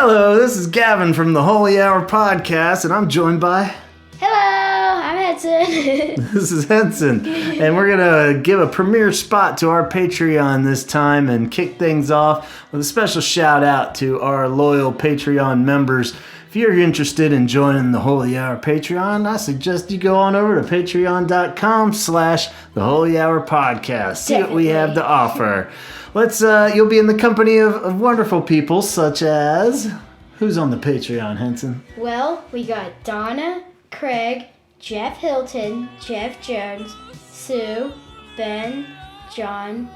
Hello, this is Gavin from the Holy Hour Podcast, and I'm joined by... Hello, I'm Henson. This is Henson, and we're going to give a premiere spot to our Patreon this time and kick things off with a special shout out to our loyal Patreon members. If you're interested in joining the Holy Hour Patreon, I suggest you go on over to patreon.com/the Holy Hour Podcast. See what we have to offer. You'll be in the company of wonderful people such as... Who's on the Patreon, Henson? Well, we got Donna, Craig, Jeff Hilton, Jeff Jones, Sue, Ben, John,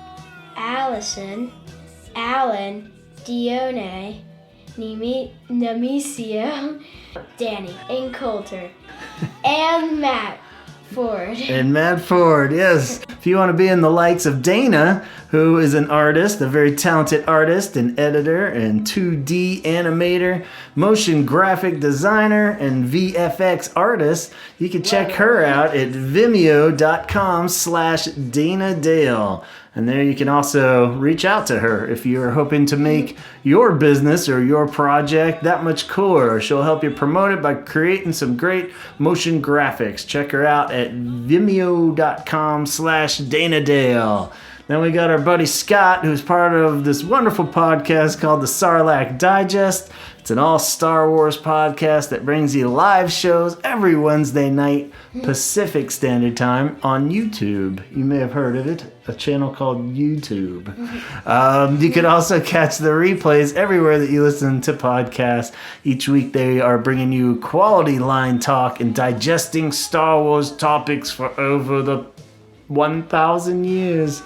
Allison, Alan, Dione, Nemicio, Danny, and Coulter, and Matt Ford. And Matt Ford, yes. If you want to be in the likes of Dana, who is an artist, a very talented artist and editor and 2D animator, motion graphic designer, and VFX artist, you can check her out at vimeo.com/Dana Dale. And there you can also reach out to her if you're hoping to make your business or your project that much cooler. She'll help you promote it by creating some great motion graphics. Check her out at vimeo.com/Dana Dale. Then we got our buddy Scott, who's part of this wonderful podcast called the Sarlacc Digest. It's an all Star Wars podcast that brings you live shows every Wednesday night, Pacific Standard Time, on YouTube. You may have heard of it, a channel called YouTube. You can also catch the replays everywhere that you listen to podcasts. Each week they are bringing you quality line talk and digesting Star Wars topics for over the 1,000 years.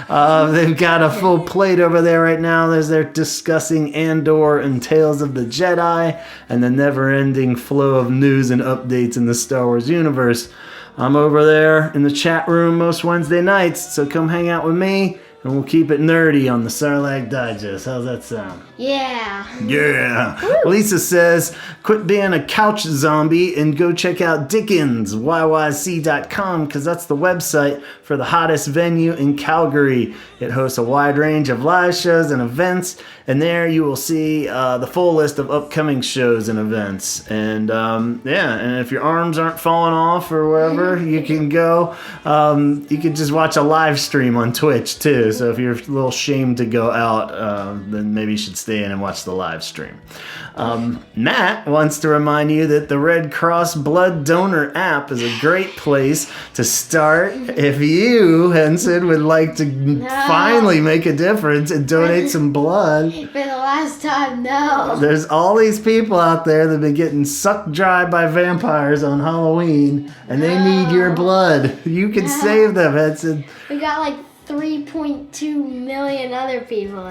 They've got a full plate over there right now as they're discussing Andor and Tales of the Jedi and the never-ending flow of news and updates in the Star Wars universe. I'm over there in the chat room most Wednesday nights, so come hang out with me and we'll keep it nerdy on the Sarlacc Digest. How's that sound? Yeah. Yeah. Lisa says, quit being a couch zombie and go check out DickensYYC.com because that's the website for the hottest venue in Calgary. It hosts a wide range of live shows and events, and there you will see the full list of upcoming shows and events. And and if your arms aren't falling off or wherever, you can go. You can just watch a live stream on Twitch too. So if you're a little ashamed to go out, then maybe you should stay in and watch the live stream. Matt wants to remind you that the Red Cross Blood Donor app is a great place to start if you, Henson, would like to finally make a difference and donate some blood. For the last time, no. There's all these people out there that have been getting sucked dry by vampires on Halloween, and they need your blood. You can save them, Henson. We got like 3.2 million other people.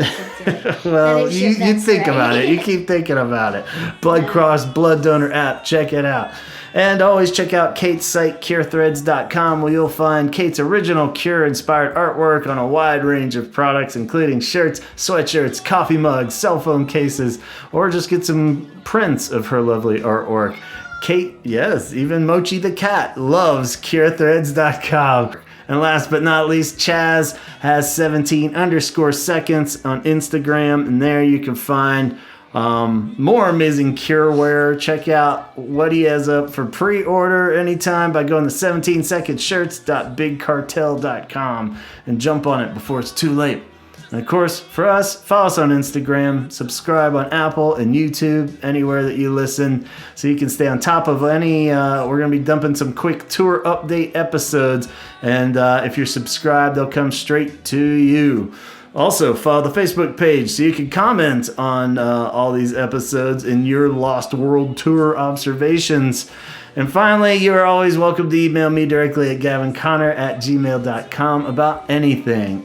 Well, you think about it. You keep thinking about it. Blood Cross Blood Donor app. Check it out. And always check out Kate's site, CureThreads.com, where you'll find Kate's original Cure-inspired artwork on a wide range of products, including shirts, sweatshirts, coffee mugs, cell phone cases, or just get some prints of her lovely artwork. Kate, yes, even Mochi the cat loves CureThreads.com. And last but not least, Chaz has 17_seconds on Instagram. And there you can find more amazing Cure wear. Check out what he has up for pre-order anytime by going to 17secondshirts.bigcartel.com and jump on it before it's too late. And of course, for us, follow us on Instagram, subscribe on Apple and YouTube, anywhere that you listen, so you can stay on top of any, we're going to be dumping some quick tour update episodes, and if you're subscribed, they'll come straight to you. Also, follow the Facebook page so you can comment on all these episodes and your Lost World Tour observations. And finally, you are always welcome to email me directly at gavinconnor@gmail.com about anything,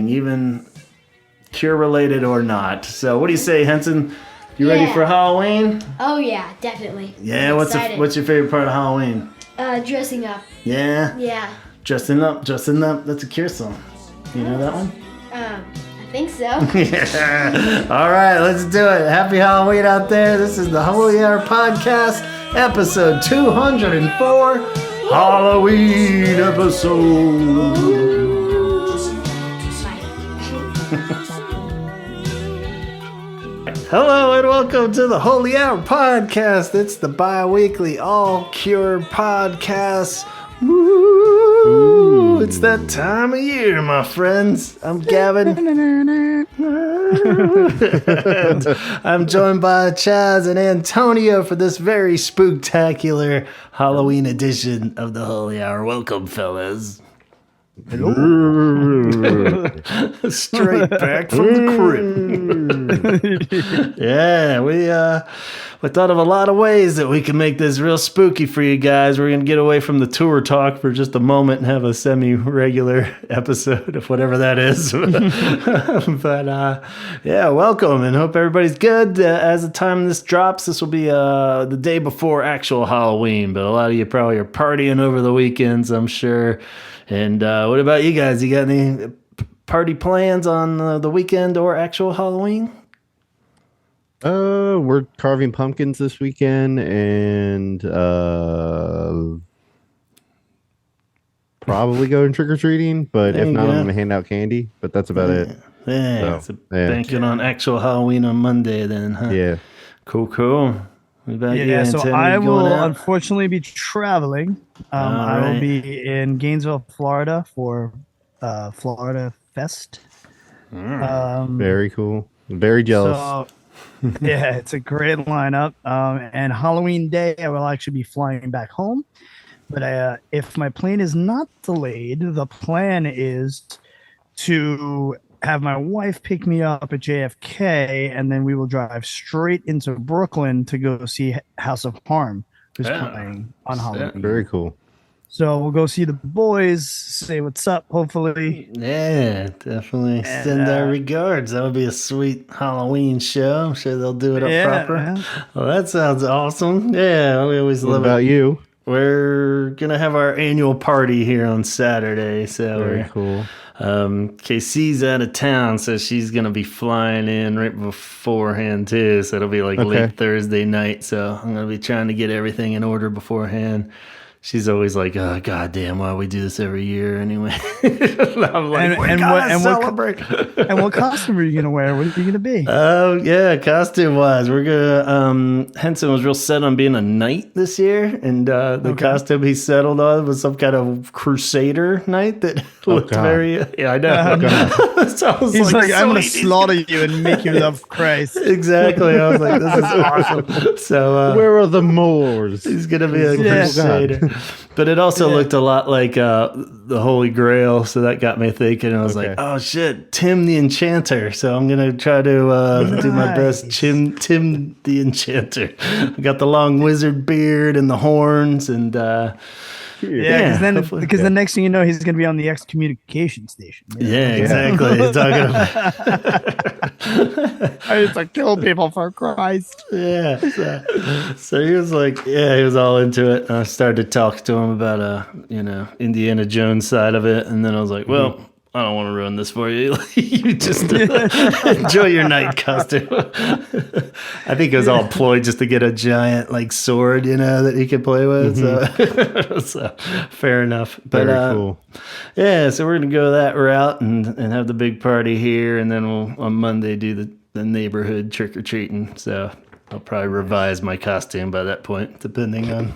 even Cure-related or not. So what do you say, Henson? You ready for Halloween? Oh, yeah, definitely. Yeah, what's your favorite part of Halloween? Dressing up. Yeah? Yeah. Dressing up. That's a Cure song. You know that one? I think so. Yeah. All right, let's do it. Happy Halloween out there. This is the Holy Hour Podcast, episode 204, Halloween episode. Hello and welcome to the Holy Hour Podcast. It's the bi-weekly all-cure podcast. Woo! It's that time of year, my friends. I'm Gavin. And I'm joined by Chaz and Antonio for this very spooktacular Halloween edition of the Holy Hour. Welcome, fellas. Hello. Straight back from the crypt. Yeah, we thought of a lot of ways that we can make this real spooky for you guys. We're gonna get away from the tour talk for just a moment and have a semi-regular episode of whatever that is. But yeah, welcome and hope everybody's good. As the time this drops, this will be the day before actual Halloween. But a lot of you probably are partying over the weekends, I'm sure. And what about you guys? You got any party plans on the weekend or actual Halloween? We're carving pumpkins this weekend and probably going trick-or-treating, but if not, I'm going to hand out candy, but that's about it. Yeah, so banking on actual Halloween on Monday then, huh? Yeah. Cool. What about you, So Antonio? I You will going out? unfortunately be traveling. I will be in Gainesville, Florida for Florida Fest. Very cool. Very jealous. So, yeah, it's a great lineup. And Halloween Day, I will actually be flying back home. But if my plane is not delayed, the plan is to have my wife pick me up at JFK, and then we will drive straight into Brooklyn to go see House of Harm, who's playing on Halloween. Very cool. So we'll go see the boys, say what's up, hopefully. Yeah, definitely send our regards. That would be a sweet Halloween show. I'm sure they'll do it up proper. Yeah. Well, that sounds awesome. Yeah, we always What love about it. you? We're gonna have our annual party here on Saturday, so Very cool. KC's out of town, so she's gonna be flying in right beforehand too. So it'll be like late Thursday night. So I'm gonna be trying to get everything in order beforehand. She's always like, "Oh, goddamn, why we do this every year anyway?" I'm like, "We gotta celebrate." And what costume are you gonna wear? What are you gonna be? Oh yeah, costume wise, we're gonna. Henson was real set on being a knight this year, and the costume he settled on was some kind of crusader knight that looked very. Yeah, I know. So I was He's like, I'm gonna "Sweet." slaughter you and make you love Christ. Exactly. I was like, this is awesome. So Where are the Moors? he's gonna be a Yeah. crusader. But it also looked a lot like the Holy Grail, so that got me thinking. I was like, "Oh shit, Tim the Enchanter!" So I'm gonna try to do my best, Tim the Enchanter. I got the long wizard beard and the horns, and Because the next thing you know, he's gonna be on the excommunication station. yeah, exactly. You're talking about I used to kill people for Christ. yeah. So he was like, he was all into it. And I started to talk to him about Indiana Jones side of it, and then I was like, well. I don't want to ruin this for you. You just enjoy your night costume. I think it was all ploy just to get a giant sword, that he could play with. So fair enough. But Very cool. Yeah, so we're gonna go that route and have the big party here, and then we'll on Monday do the neighborhood trick or treating. So I'll probably revise my costume by that point, depending on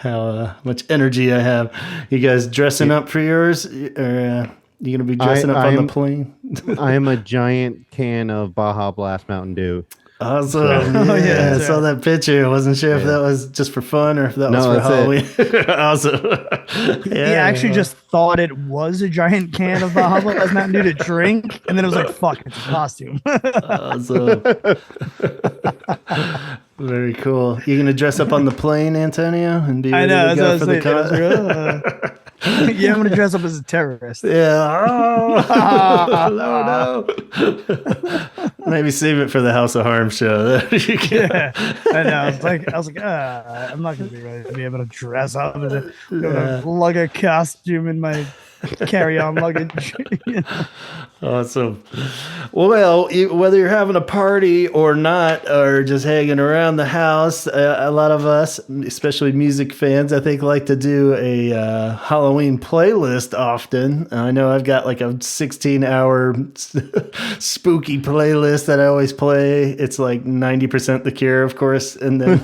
how much energy I have. You guys dressing up for yours, or you gonna be dressing up on the plane? I am a giant can of Baja Blast Mountain Dew. Awesome! I saw that picture. I wasn't sure if that was just for fun or if that was for Halloween. Awesome! He actually just thought it was a giant can of Baja Blast Mountain Dew to drink, and then it was like, "Fuck, it's a costume." Awesome! Very cool. You gonna dress up on the plane, Antonio, and be ready to go for the con? Yeah, I'm gonna dress up as a terrorist. Yeah. Oh, no. Maybe save it for the House of Harm show. Yeah, I know. I was like, I'm not gonna be ready to be able to dress up as a lug a costume in my carry-on luggage. Awesome. Well, whether you're having a party or not, or just hanging around the house, a lot of us, especially music fans, I think like to do a Halloween playlist often. I know I've got like a 16-hour spooky playlist that I always play. It's like 90% The Cure, of course, and then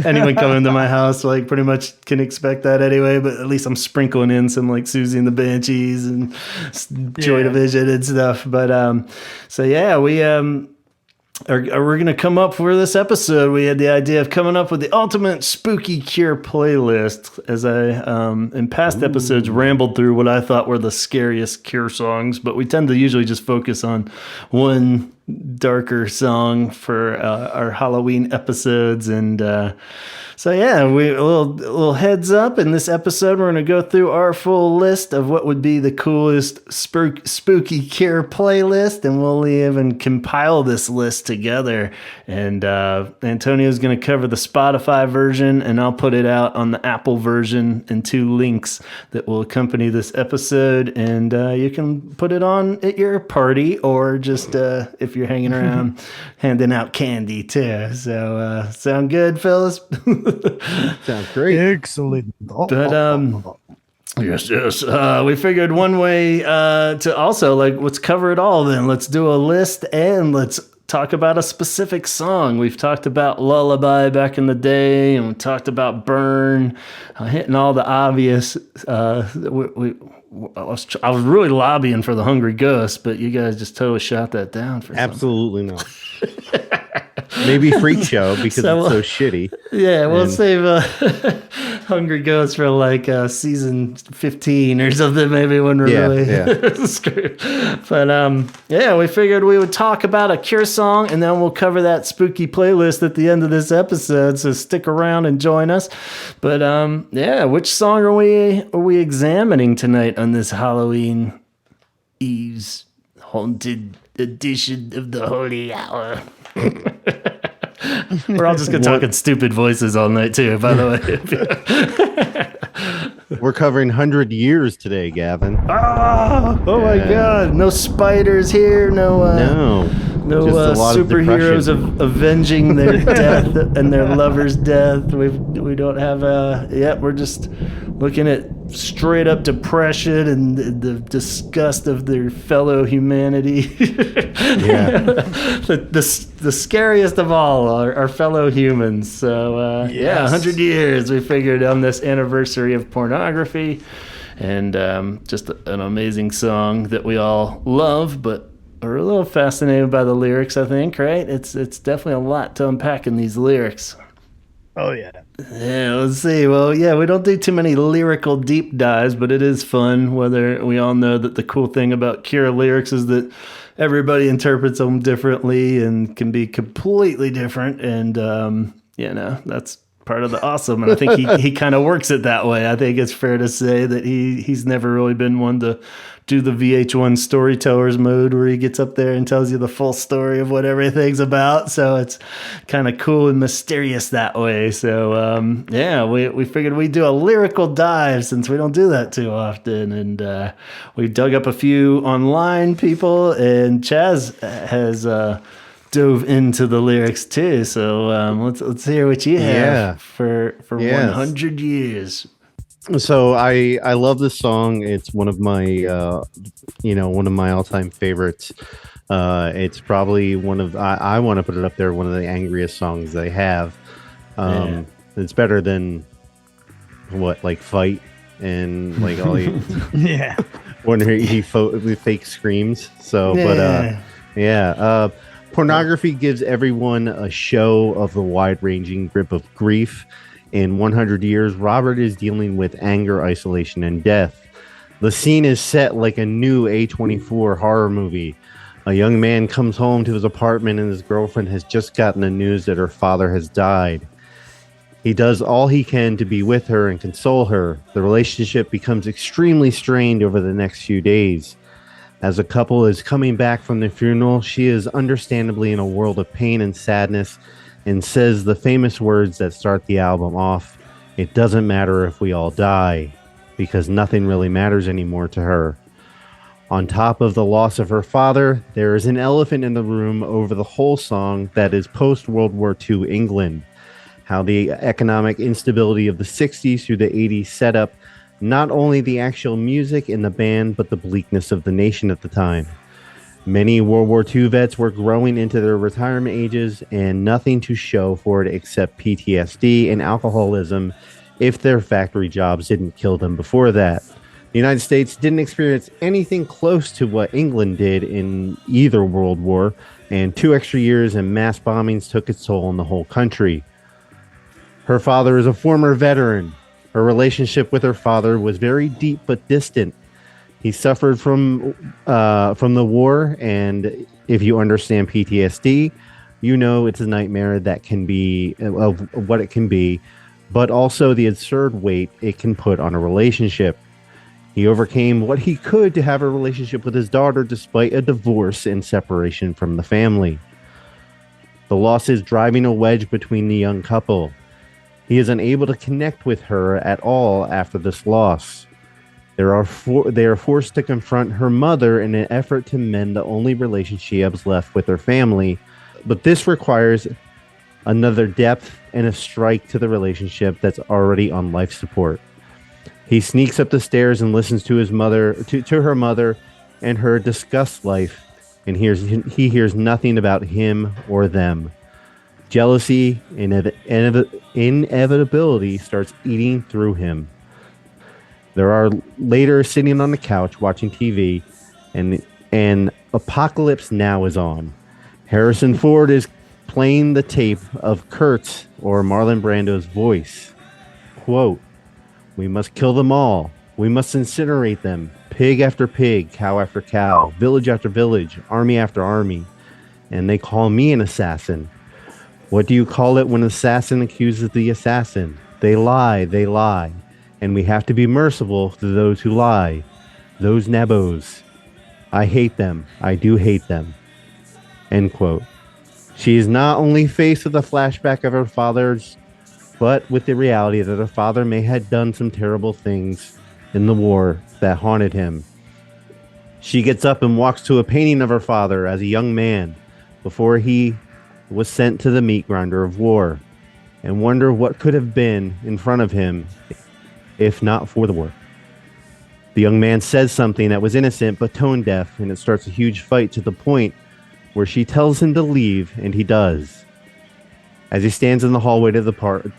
anyone coming to my house like pretty much can expect that anyway, but at least I'm sprinkling in some like Susie and the Banshees and Joy Division and stuff. But so yeah, we're gonna come up for this episode. We had the idea of coming up with the ultimate spooky Cure playlist, as I in past episodes rambled through what I thought were the scariest Cure songs, but we tend to usually just focus on one darker song for our Halloween episodes. And so yeah, a little heads up. In this episode, we're going to go through our full list of what would be the coolest spooky Cure playlist, and we'll even compile this list together. And Antonio's going to cover the Spotify version, and I'll put it out on the Apple version in 2 links that will accompany this episode. And you can put it on at your party, or just if you're hanging around handing out candy too. So sound good, fellas? Sounds great. Excellent. But yes. We figured one way to also let's cover it all. Then let's do a list and let's talk about a specific song. We've talked about Lullaby back in the day, and we talked about Burn, hitting all the obvious. I was really lobbying for the Hungry Ghost, but you guys just totally shot that down for absolutely not. Maybe Freak Show because it's so shitty. Yeah, we'll save Hungry Ghost for like season 15 or something, maybe, when we're really screwed. But we figured we would talk about a Cure song, and then we'll cover that spooky playlist at the end of this episode. So stick around and join us. But which song are we examining tonight on this Halloween Eve's haunted edition of the Holy Hour? We're all just gonna talk in stupid voices all night too, by the way. We're covering 100 years today, Gavin. Oh my God! No spiders here. No superheroes avenging their death and their lover's death. We don't have we're just looking at straight up depression and the disgust of their fellow humanity. The scariest of all are our fellow humans. So 100 years we figured on this anniversary of pornography, and just an amazing song that we all love, but are a little fascinated by the lyrics, I think, right? It's definitely a lot to unpack in these lyrics. Oh, yeah. Yeah, let's see. Well, yeah, we don't do too many lyrical deep dives, but it is fun. Whether we all know that the cool thing about Cure lyrics is that everybody interprets them differently and can be completely different. And, that's part of the awesome. And I think he kind of works it that way. I think it's fair to say that he's never really been one to do the VH1 storytellers mode where he gets up there and tells you the full story of what everything's about. So it's kind of cool and mysterious that way. So we figured we'd do a lyrical dive since we don't do that too often. And we dug up a few online people, and Chaz has dove into the lyrics too. So let's hear what you have for 100 years. So I love this song. It's one of my all-time favorites. It's probably I want to put it up there, one of the angriest songs they have. It's better than Fight and like all when he fake screams. So pornography gives everyone a show of the wide-ranging grip of grief. In 100 years, Robert is dealing with anger, isolation, and death. The scene is set like a new A24 horror movie. A young man comes home to his apartment, and his girlfriend has just gotten the news that her father has died. He does all he can to be with her and console her. The relationship becomes extremely strained over the next few days. As the couple is coming back from the funeral, she is understandably in a world of pain and sadness, and says the famous words that start the album off, "It doesn't matter if we all die." because nothing really matters anymore to her. On top of the loss of her father, there is an elephant in the room over the whole song that is post World War II England. How the economic instability of the 60s through the 80s set up not only the actual music in the band, but the bleakness of the nation at the time. Many World War II vets were growing into their retirement ages and nothing to show for it except PTSD and alcoholism if their factory jobs didn't kill them before that. The United States didn't experience anything close to what England did in either World War, and 2 extra years and mass bombings took its toll on the whole country. Her father is a former veteran. Her relationship with her father was very deep but distant. He suffered from the war, and if you understand PTSD, you know it's a nightmare that can be of what it can be, but also the absurd weight it can put on a relationship. He overcame what he could to have a relationship with his daughter despite a divorce and separation from the family. The loss is driving a wedge between the young couple. He is unable to connect with her at all after this loss. They are forced to confront her mother in an effort to mend the only relationship she has left with her family, but this requires another depth and a strike to the relationship that's already on life support. He sneaks up the stairs and listens to his mother, to her mother, and her discuss life, and he hears nothing about him or them. Jealousy and inevitability starts eating through him. There are later sitting on the couch watching TV, and Apocalypse Now is on. Harrison Ford is playing the tape of Kurt's or Marlon Brando's voice. Quote, "We must kill them all. We must incinerate them. Pig after pig, cow after cow, village after village, army after army. And they call me an assassin. What do you call it when an assassin accuses the assassin? They lie, they lie. And we have to be merciful to those who lie. Those nabos. I hate them. I do hate them." End quote. She is not only faced with a flashback of her father's, but with the reality that her father may have done some terrible things in the war that haunted him. She gets up and walks to a painting of her father as a young man before he was sent to the meat grinder of war, and wonder what could have been in front of him if not for the war. The young man says something that was innocent but tone deaf, and it starts a huge fight to the point where she tells him to leave, and he does. As he stands in the hallway to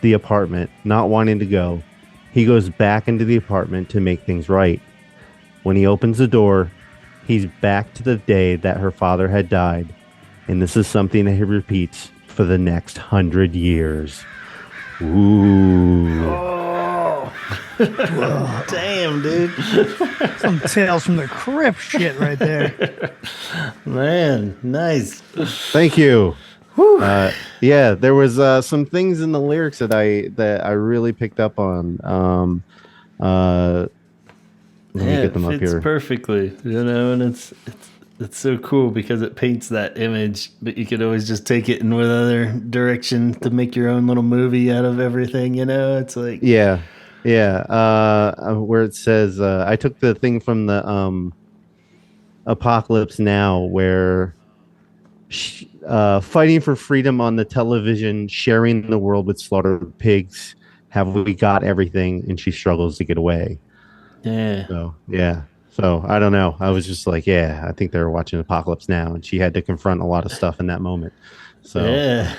the apartment, not wanting to go, he goes back into the apartment to make things right. When he opens the door, he's back to the day that her father had died, and this is something that he repeats for the next 100 years. Ooh. Oh. Damn, dude. Some Tales from the Crypt shit right there. Man, nice. Thank you. Yeah, there was some things in the lyrics that I really picked up on. Let me get them up fits here. Perfectly, and it's so cool because it paints that image, but you could always just take it in with other direction to make your own little movie out of everything. It's like Yeah. Where it says, I took the thing from the Apocalypse Now, where fighting for freedom on the television, sharing the world with slaughtered pigs. Have we got everything? And she struggles to get away. Yeah. So, yeah. So, I don't know. I was just like, yeah, I think they were watching Apocalypse Now, and she had to confront a lot of stuff in that moment. So, yeah.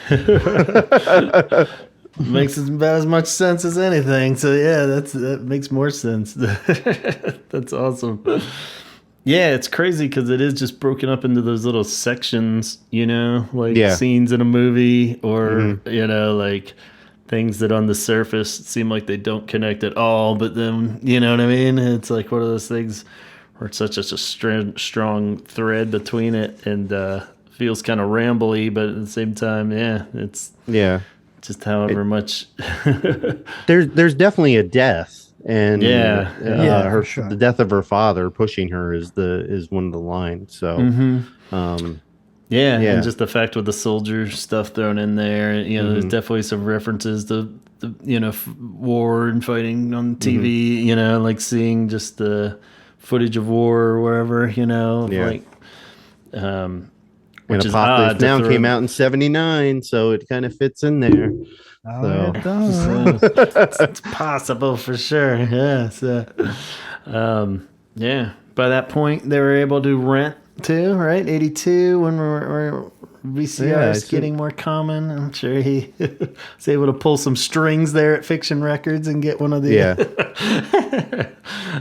Makes about as much sense as anything. So, yeah, that makes more sense. That's awesome. Yeah, it's crazy because it is just broken up into those little sections, like scenes in a movie or, like things that on the surface seem like they don't connect at all. But then, you know what I mean? It's like one of those things where it's such a strong thread between it and feels kind of rambly, but at the same time, it's just however much. There's definitely a death. And the death of her father pushing her is one of the lines. So, Yeah, Yeah. and just the fact with the soldier stuff thrown in there, there's definitely some references to the war and fighting on TV, like seeing just the footage of war or wherever, like which And is odd Apocalypse to Now throw- came out in '79, so it kind of fits in there. Oh, So- it does. it's possible for sure. Yeah. So, yeah. By that point, they were able to rent too, right? 82 when we're VCRs it's getting more common. I'm sure he was able to pull some strings there at Fiction Records and get one of the. Yeah.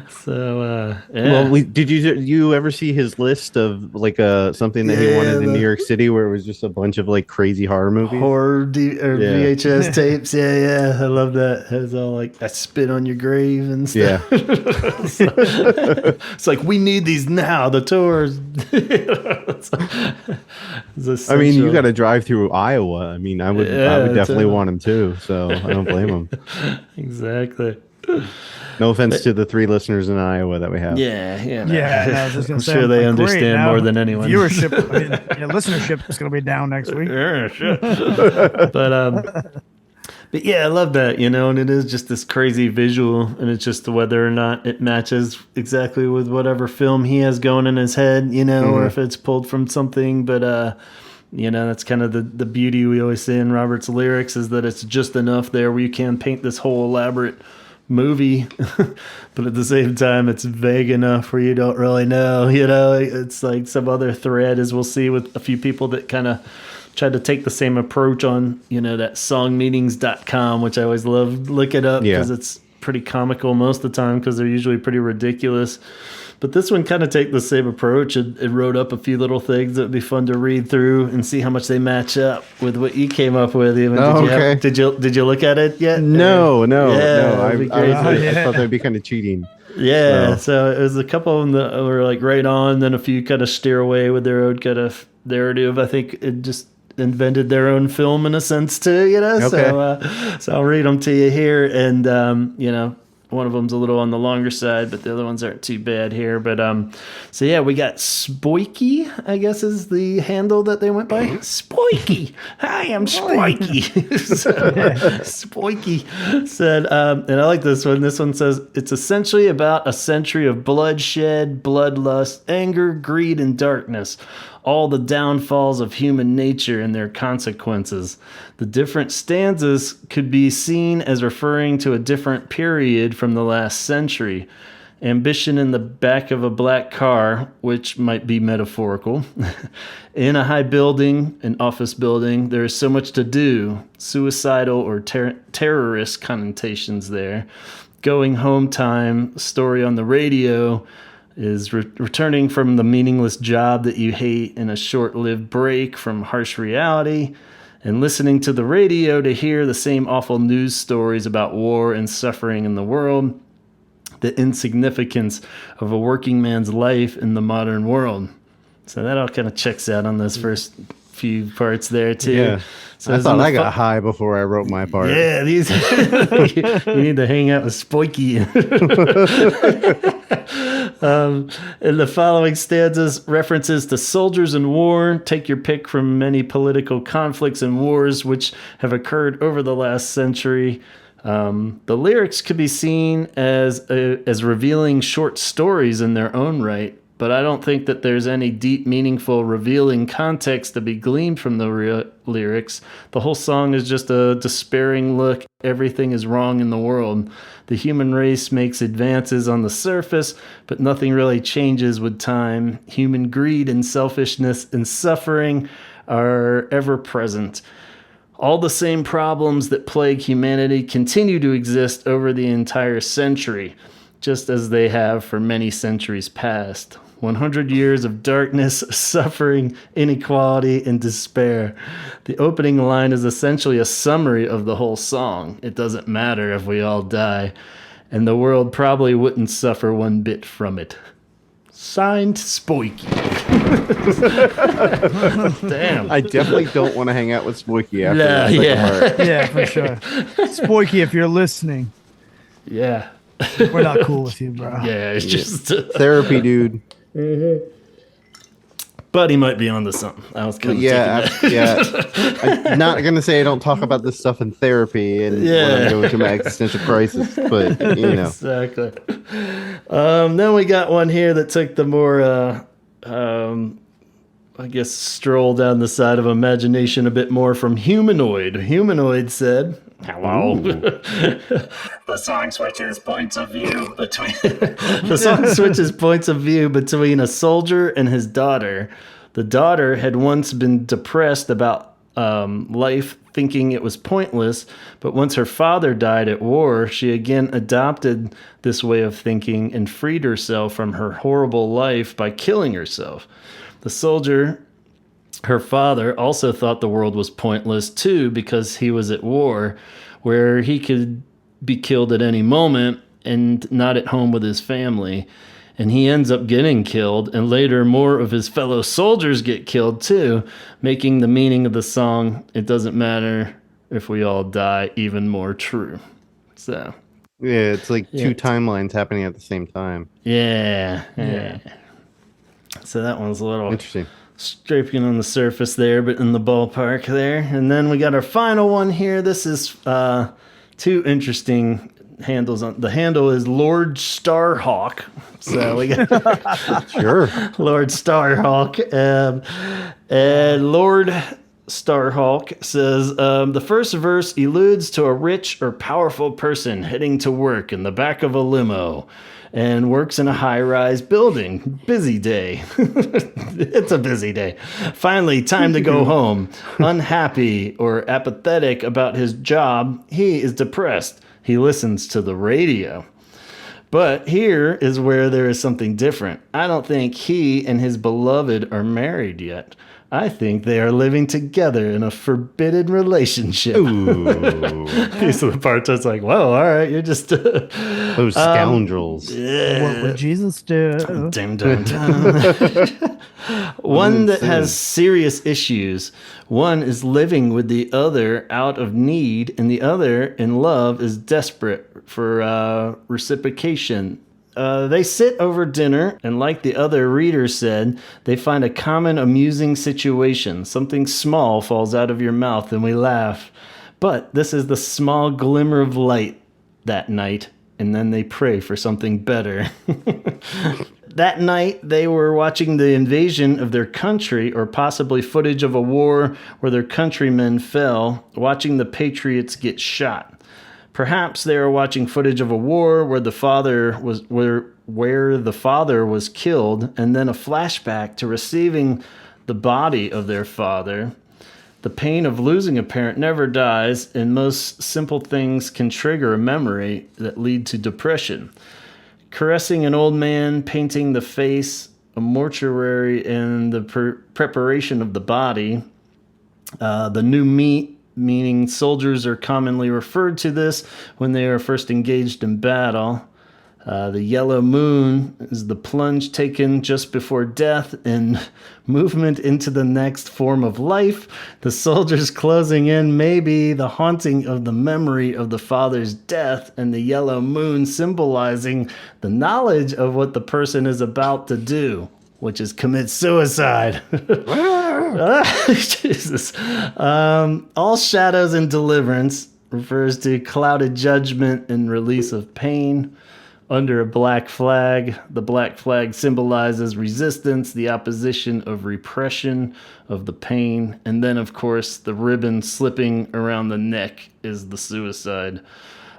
So, yeah. Well, did you ever see his list of like something that he wanted in New York City, where it was just a bunch of like crazy horror movies? Horror VHS tapes. Yeah. I love that. It's all like, I spit on your grave and stuff. Yeah. It's like, we need these now. The tours. I mean, you got to drive through Iowa. I mean, I would definitely want him too. So I don't blame him. Exactly. No offense to the 3 listeners in Iowa that we have. Yeah. Yeah, no, I was just gonna I'm say, sure they great, understand now more than anyone. Viewership, listenership is going to be down next week. Yeah, sure. But yeah, I love that, and it is just this crazy visual, and it's just whether or not it matches exactly with whatever film he has going in his head, or if it's pulled from something. But that's kind of the beauty we always say in Robert's lyrics, is that it's just enough there where you can paint this whole elaborate movie, but at the same time it's vague enough where you don't really know. It's like some other thread, as we'll see with a few people that kind of tried to take the same approach on that songmeanings.com, which I always love. Look it up because it's pretty comical most of the time, because they're usually pretty ridiculous. But this one kind of take the same approach. It wrote up a few little things that would be fun to read through and see how much they match up with what you came up with. Even did you look at it yet? No. Yeah, I thought that'd be kind of cheating. Yeah, so it was a couple of them that were like right on, then a few kind of steer away with their own kind of narrative. I think it just invented their own film in a sense too, Okay. So I'll read them to you here, and one of them's a little on the longer side, but the other ones aren't too bad here. But so yeah, we got Spoiky, I guess is the handle that they went by. Spoiky, hi, I'm Spoiky. Spoiky said, and I like this one. This one says, it's essentially about a century of bloodshed, bloodlust, anger, greed, and darkness. All the downfalls of human nature and their consequences. The different stanzas could be seen as referring to a different period from the last century. Ambition in the back of a black car, which might be metaphorical. In a high building, an office building, there is so much to do. Suicidal or terrorist connotations there. Going home time, story on the radio, is returning from the meaningless job that you hate in a short-lived break from harsh reality, and listening to the radio to hear the same awful news stories about war and suffering in the world, the insignificance of a working man's life in the modern world. So that all kind of checks out on those first few parts there too. Yeah. So I thought I got high before I wrote my part. Yeah, these you need to hang out with Spoiky. In the following stanzas, references to soldiers and war. Take your pick from many political conflicts and wars which have occurred over the last century. The lyrics could be seen as revealing short stories in their own right, but I don't think that there's any deep, meaningful, revealing context to be gleaned from the lyrics. The whole song is just a despairing look. Everything is wrong in the world. The human race makes advances on the surface, but nothing really changes with time. Human greed and selfishness and suffering are ever present. All the same problems that plague humanity continue to exist over the entire century, just as they have for many centuries past. 100 years of darkness, suffering, inequality, and despair. The opening line is essentially a summary of the whole song. It doesn't matter if we all die, and the world probably wouldn't suffer one bit from it. Signed, Spoiky. Damn. I definitely don't want to hang out with Spoiky after that. Yeah, for sure. Spoiky, if you're listening, Yeah. we're not cool with you, bro. Yeah, it's just... Therapy, dude. But he might be onto something. I was kind of I'm not gonna say I don't talk about this stuff in therapy and when I'm going through my existential crisis, but Exactly. Then we got one here that took the more I guess stroll down the side of imagination a bit more from Humanoid. Humanoid said, "Hello." The song switches points of view between a soldier and his daughter. The daughter had once been depressed about life, thinking it was pointless, but once her father died at war, she again adopted this way of thinking and freed herself from her horrible life by killing herself. The soldier, her father, also thought the world was pointless too because he was at war, where he could be killed at any moment and not at home with his family. And he ends up getting killed, and later more of his fellow soldiers get killed too, making the meaning of the song, "It doesn't matter if we all die," even more true. So yeah, it's like two timelines happening at the same time. Yeah. So that one's a little interesting. Scraping on the surface there, but in the ballpark there. And then we got our final one here. This is two interesting handles. The handle is Lord Starhawk. So we got sure Lord Starhawk. And Lord Starhawk says, the first verse alludes to a rich or powerful person heading to work in the back of a limo and works in a high-rise building. Busy day. It's a busy day. Finally, time to go home. Unhappy or apathetic about his job, he is depressed. He listens to the radio. But here is where there is something different. I don't think he and his beloved are married yet. I think they are living together in a forbidden relationship. These are the parts that's like, whoa, all right, you're just... those scoundrels. What would Jesus do? Dun, dun, dun. One that has serious issues. One is living with the other out of need, and the other in love is desperate for reciprocation. They sit over dinner, and like the other reader said, they find a common amusing situation. Something small falls out of your mouth, and we laugh. But this is the small glimmer of light that night, and then they pray for something better. That night, they were watching the invasion of their country, or possibly footage of a war where their countrymen fell, watching the patriots get shot. Perhaps they are watching footage of a war where the father was killed, and then a flashback to receiving the body of their father. The pain of losing a parent never dies, and most simple things can trigger a memory that lead to depression. Caressing an old man, painting the face, a mortuary, and the preparation of the body. The new meat, meaning soldiers are commonly referred to this when they are first engaged in battle. The yellow moon is the plunge taken just before death and movement into the next form of life. The soldiers closing in may be the haunting of the memory of the father's death, and the yellow moon symbolizing the knowledge of what the person is about to do, which is commit suicide. Jesus. All shadows and deliverance refers to clouded judgment and release of pain. Under a black flag, the black flag symbolizes resistance, the opposition of repression of the pain. And then, of course, the ribbon slipping around the neck is the suicide.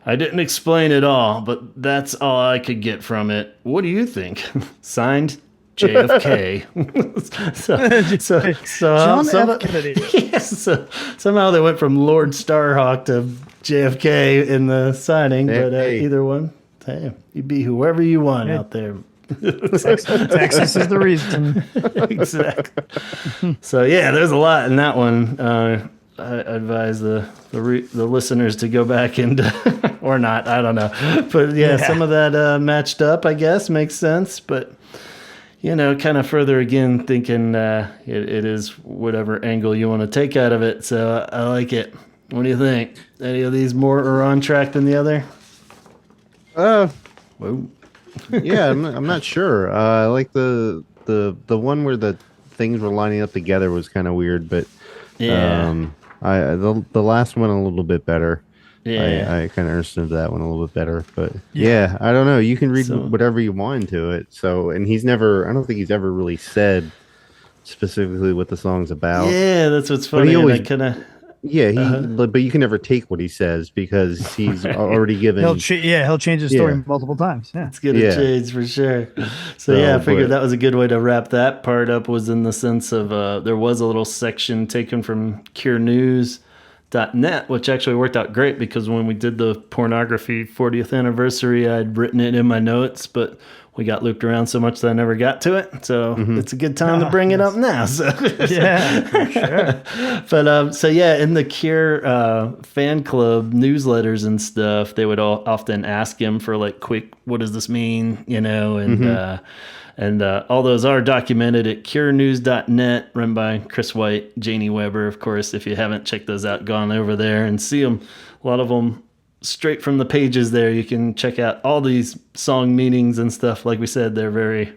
I didn't explain it all, but that's all I could get from it. What do you think? Signed, JFK. John F. Kennedy. Yes, so somehow they went from Lord Starhawk to JFK in the signing, but either one. Hey, you be whoever you want out there. Texas is the reason. Exactly. So yeah, there's a lot in that one. I advise the listeners to go back and or not. I don't know, but yeah, some of that matched up. I guess makes sense, but kind of further again thinking it is whatever angle you want to take out of it. So I like it. What do you think? Any of these more are on track than the other? Whoa. Yeah, I'm not sure. I like the one where the things were lining up together was kind of weird, but Yeah. the last one a little bit better. Yeah. I kind of understood that one a little bit better, but yeah, I don't know. You can read So- whatever you want into it. So, and I don't think he's ever really said specifically what the song's about. Yeah, that's what's But he funny. And I always, kind of yeah, but you can never take what he says because he's already given. He'll change his story multiple times. Yeah. it's gonna Yeah. change for sure. So So, yeah, I figured but- that was a good way to wrap that part up. Was in the sense of there was a little section taken from curenews.net, which actually worked out great because when we did the pornography 40th anniversary, I'd written it in my notes, but we got looped around so much that I never got to it. So it's a good time to bring it up now. So Yeah, for sure. But so yeah, in the Cure fan club newsletters and stuff, they would often ask him for like quick, what does this mean? You know, and all those are documented at curenews.net, run by Chris White, Janie Weber. Of course, if you haven't checked those out, gone over there and see them. A lot of them straight from the pages there. You can check out all these song meanings and stuff. Like we said, they're very,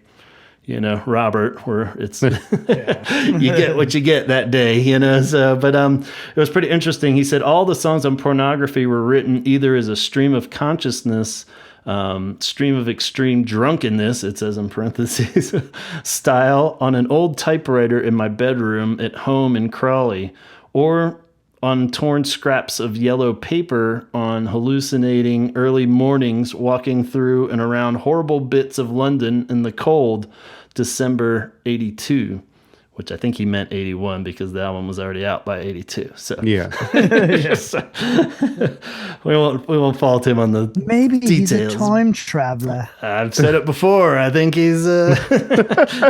Robert, where it's you get what you get that day, So, but it was pretty interesting. He said all the songs on pornography were written either as a stream of consciousness, stream of extreme drunkenness, it says in parentheses, style on an old typewriter in my bedroom at home in Crawley, or on torn scraps of yellow paper on hallucinating early mornings walking through and around horrible bits of London in the cold December 82, which I think he meant 81 because the album was already out by 82. So Yeah. So, we won't fault him on the Maybe details. he's a time traveler. I've said it before. I think he's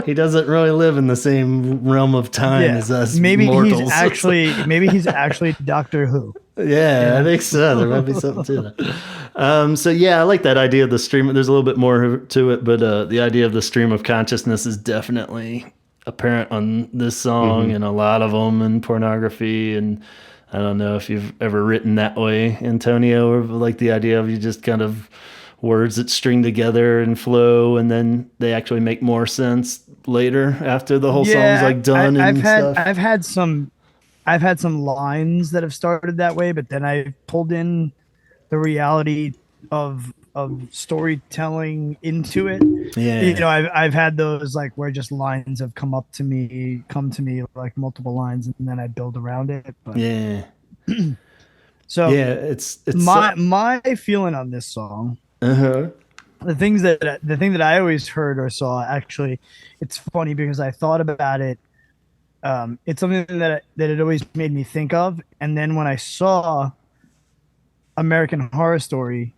he doesn't really live in the same realm of time as us Maybe mortals. he's actually Doctor Who. Yeah, I think so. There might be something to that. So yeah, I like that idea of the stream. There's a little bit more to it, but the idea of the stream of consciousness is definitely apparent on this song and a lot of them in pornography. And I don't know if you've ever written that way, Antonio, or like the idea of you just kind of words that string together and flow, and then they actually make more sense later after the whole song's like done. I've had some lines that have started that way, but then I pulled in the reality of storytelling into it. Yeah. I've had those like where just lines have come to me like multiple lines, and then I build around it. But, Yeah. So yeah, it's my feeling on this song. The thing that I always heard or saw, actually, it's funny because I thought about it. It's something that it always made me think of, and then when I saw American Horror Story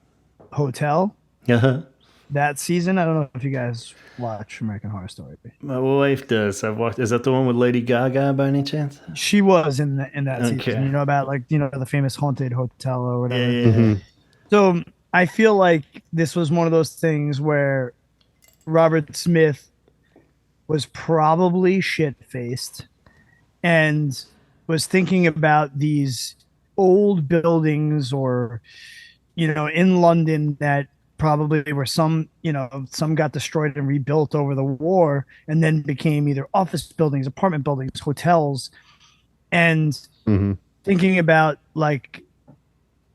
Hotel that season, I don't know if you guys watch American Horror Story. My wife does. I've watched. Is that the one with Lady Gaga by any chance? She was in that Okay. season. About the famous haunted hotel or whatever. Yeah. So I feel like this was one of those things where Robert Smith was probably shit-faced and was thinking about these old buildings or, in London that probably were some got destroyed and rebuilt over the war and then became either office buildings, apartment buildings, hotels. And thinking about like,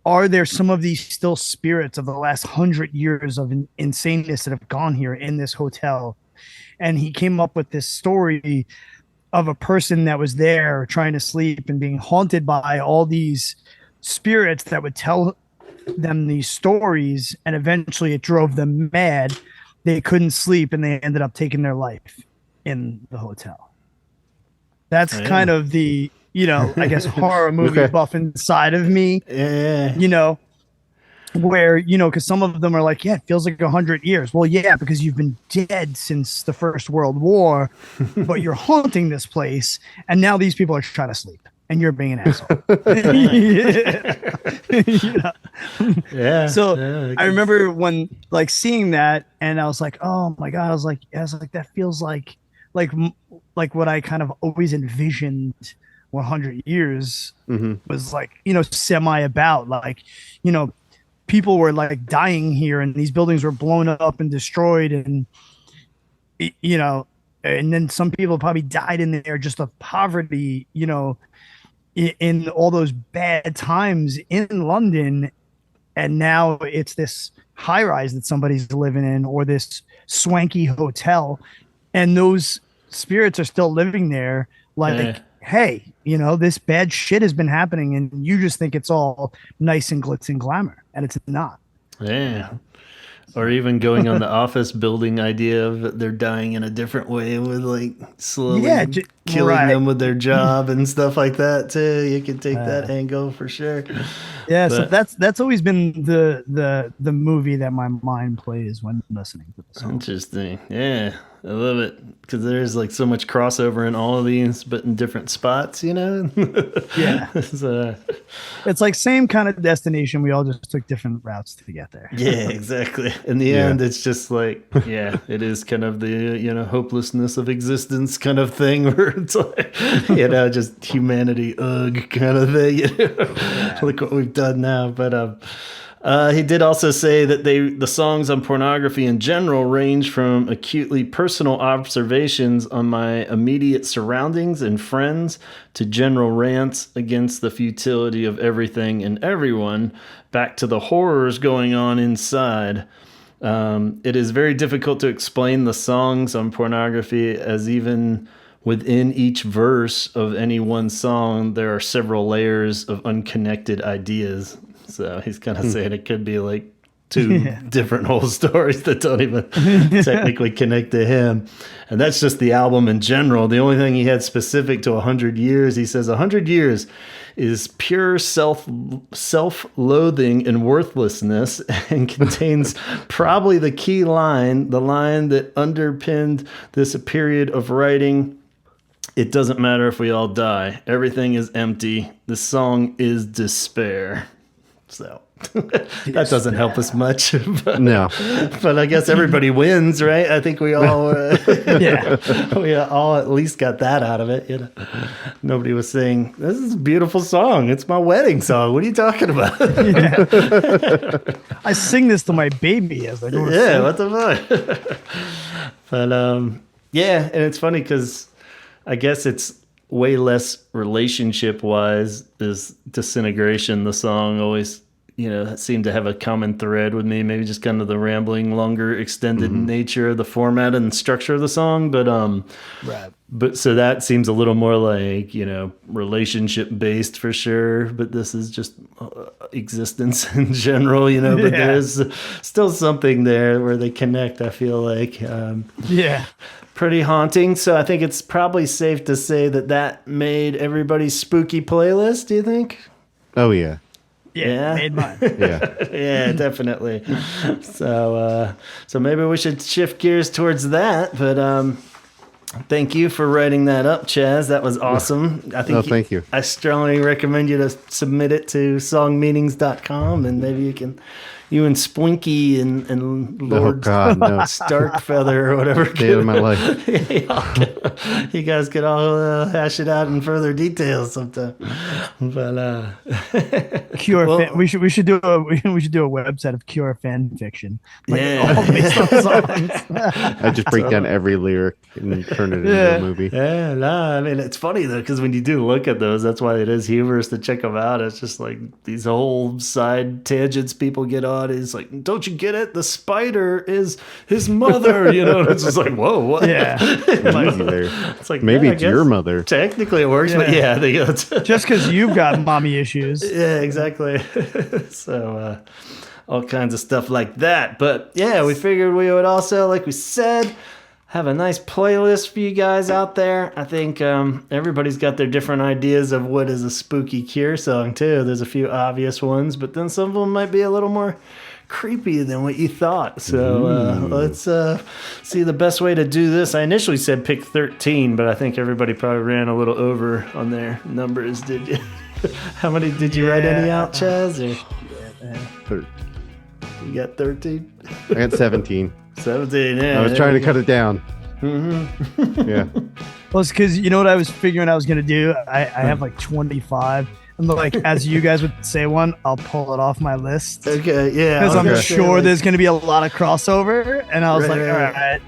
are there some of these still spirits of the last 100 years of insaneness that have gone here in this hotel? And he came up with this story of a person that was there trying to sleep and being haunted by all these spirits that would tell them these stories, and eventually it drove them mad. They couldn't sleep and they ended up taking their life in the hotel. That's kind of the, I guess horror movie buff inside of me. Yeah. Where, because some of them are like, yeah, it feels like 100 years. Well, yeah, because you've been dead since the First World War, but you're haunting this place, and now these people are trying to sleep, and you're being an asshole. Yeah. So I remember when like seeing that, and I was like, oh my God, I was like, that feels like what I kind of always envisioned 100 years was like, semi about like, people were like dying here and these buildings were blown up and destroyed, and and then some people probably died in there just of poverty, in all those bad times in London. And now it's this high rise that somebody's living in, or this swanky hotel, and those spirits are still living there. Like, hey, this bad shit has been happening, and you just think it's all nice and glitz and glamour, and it's not. Yeah. Or even going on the office building idea of they're dying in a different way with like slowly killing them with their job and stuff like that too. You can take that angle for sure. Yeah, so that's always been the movie that my mind plays when listening to the song. Interesting. Yeah, I love it because there's like so much crossover in all of these, but in different spots. Yeah. So, it's like same kind of destination. We all just took different routes to get there. Yeah, exactly. In the end, it's just like, it is kind of the hopelessness of existence kind of thing, where it's like, just humanity, kind of thing. Look what we've done now. But he did also say that the songs on pornography in general range from acutely personal observations on my immediate surroundings and friends to general rants against the futility of everything and everyone, back to the horrors going on inside. It is very difficult to explain the songs on pornography, as even within each verse of any one song, there are several layers of unconnected ideas. So he's kind of saying it could be like two different whole stories that don't even technically connect to him. And that's just the album in general. The only thing he had specific to 100 Years, he says 100 Years is pure self-loathing and worthlessness, and contains probably the key line, the line that underpinned this period of writing. It doesn't matter if we all die. Everything is empty. The song is despair. So that doesn't help us much. But, no. But I guess everybody wins, right? I think we all we all at least got that out of it. Nobody was saying, this is a beautiful song. It's my wedding song. What are you talking about? I sing this to my baby as I go to sleep. What the fuck? But and it's funny because I guess it's way less relationship wise. Is Disintegration, the song, always seemed to have a common thread with me, maybe just kind of the rambling, longer, extended nature of the format and structure of the song. But but so that seems a little more like relationship based for sure, but this is just existence in general, but there's still something there where they connect, I feel like. Pretty haunting. So I think it's probably safe to say that made everybody's spooky playlist, do you think? Oh, yeah. Yeah, made mine. Yeah, definitely. So maybe we should shift gears towards that. But thank you for writing that up, Chaz. That was awesome. I think. Thank you. I strongly recommend you to submit it to songmeanings.com, and maybe you and Splinky and Lord Starkfeather or whatever. Day of my life. You guys could all hash it out in further details sometime. But we should do a website of Cure fan fiction. I just break down every lyric and turn it into a movie. Yeah, I mean, it's funny though, because when you do look at those, that's why it is humorous to check them out. It's just like these whole side tangents people get on. Is like, don't you get it? The spider is his mother. It's just like, whoa, what? Yeah, it's like maybe it's your mother. Technically, it works, but just because you've got mommy issues. Yeah, exactly. So all kinds of stuff like that. But yeah, we figured we would also, like we said, have a nice playlist for you guys out there. I think everybody's got their different ideas of what is a spooky Cure song too. There's a few obvious ones, but then some of them might be a little more creepy than what you thought. So let's see the best way to do this. I initially said pick 13, but I think everybody probably ran a little over on their numbers. Did you? How many did you write any out, Chaz? Or? You got 13? I got 17. 17, yeah. I was trying to cut it down. Yeah. Well, it's because you know what I was figuring I was going to do? I have like 25. And like, as you guys would say one, I'll pull it off my list. Okay, yeah. Because I'm sure there's going to be a lot of crossover. And I was like, all right.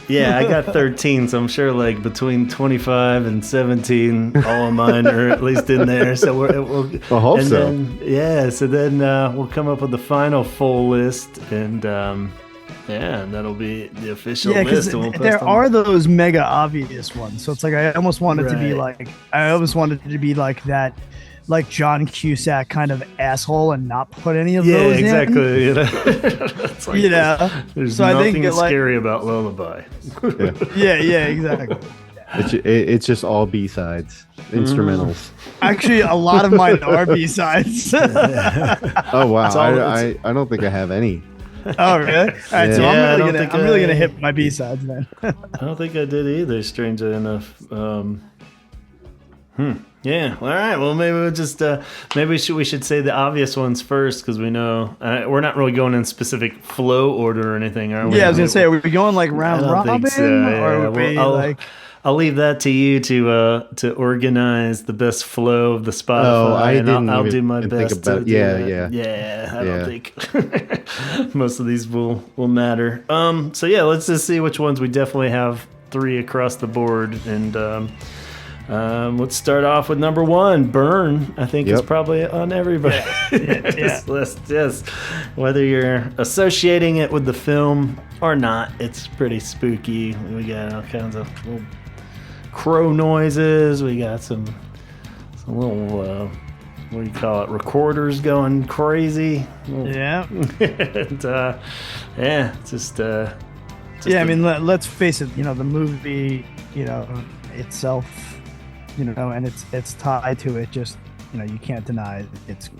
Yeah, I got 13, so I'm sure like between 25 and 17, all of mine are at least in there. So we'll I hope and so. then, so then we'll come up with the final full list, and and that'll be the official Yeah, list. because And we'll post there them. are those mega obvious ones. So it's like I almost wanted to be Right. like that, like John Cusack kind of asshole, and not put any of those exactly. in. It's like, You know, there's so I nothing think it, like, scary about Lullaby. yeah, exactly. It's just all B-sides, instrumentals. Actually, a lot of mine are B-sides. Oh wow, all- I don't think I have any. Oh, really? All right, so Yeah, I don't I'm really gonna think hit my B-sides then. I don't think I did either, strangely enough. Yeah. All right. Well, maybe we'll just maybe we should say the obvious ones first, because we know we're not really going in specific flow order or anything, are we? Yeah, I was gonna say, are we going like I round don't robin, think so. Yeah. or are Well, we I'll- I'll leave that to you to organize the best flow of the Spotify. Oh, I and didn't I'll even do my think best to about- do yeah, that. yeah. I don't think most of these will matter. So yeah, let's just see which ones we definitely have 3 across the board, and let's start off with number 1. Burn, I think, is Yep. probably on everybody. This list, yes. Whether you're associating it with the film or not, it's pretty spooky. We got all kinds of little crow noises. We got some little what do you call it? Recorders going crazy. Yeah. And, it's just Yeah, I mean, let's face it. You know, the movie, itself, and it's tied to it. Just, you can't deny its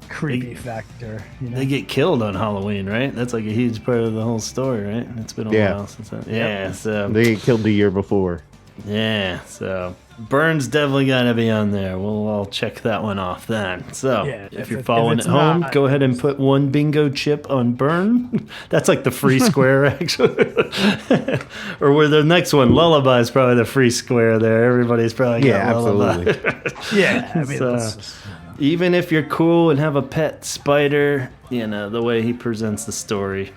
creepy factor. They get killed on Halloween, right? That's like a huge part of the whole story, right? It's been a while since that. Yeah, so They get killed the year before. yeah, so Burns definitely got to be on there. We'll all check that one off then. So Yeah, if if you're it- following if at it's home, not- go ahead and put 1 bingo chip on Burn. That's like the free square, actually. Or where the next one, Lullaby, is probably the free square there. Everybody's probably got Lullaby. absolutely. Yeah, I mean, So- let's just- Even if you're cool and have a pet spider, the way he presents the story.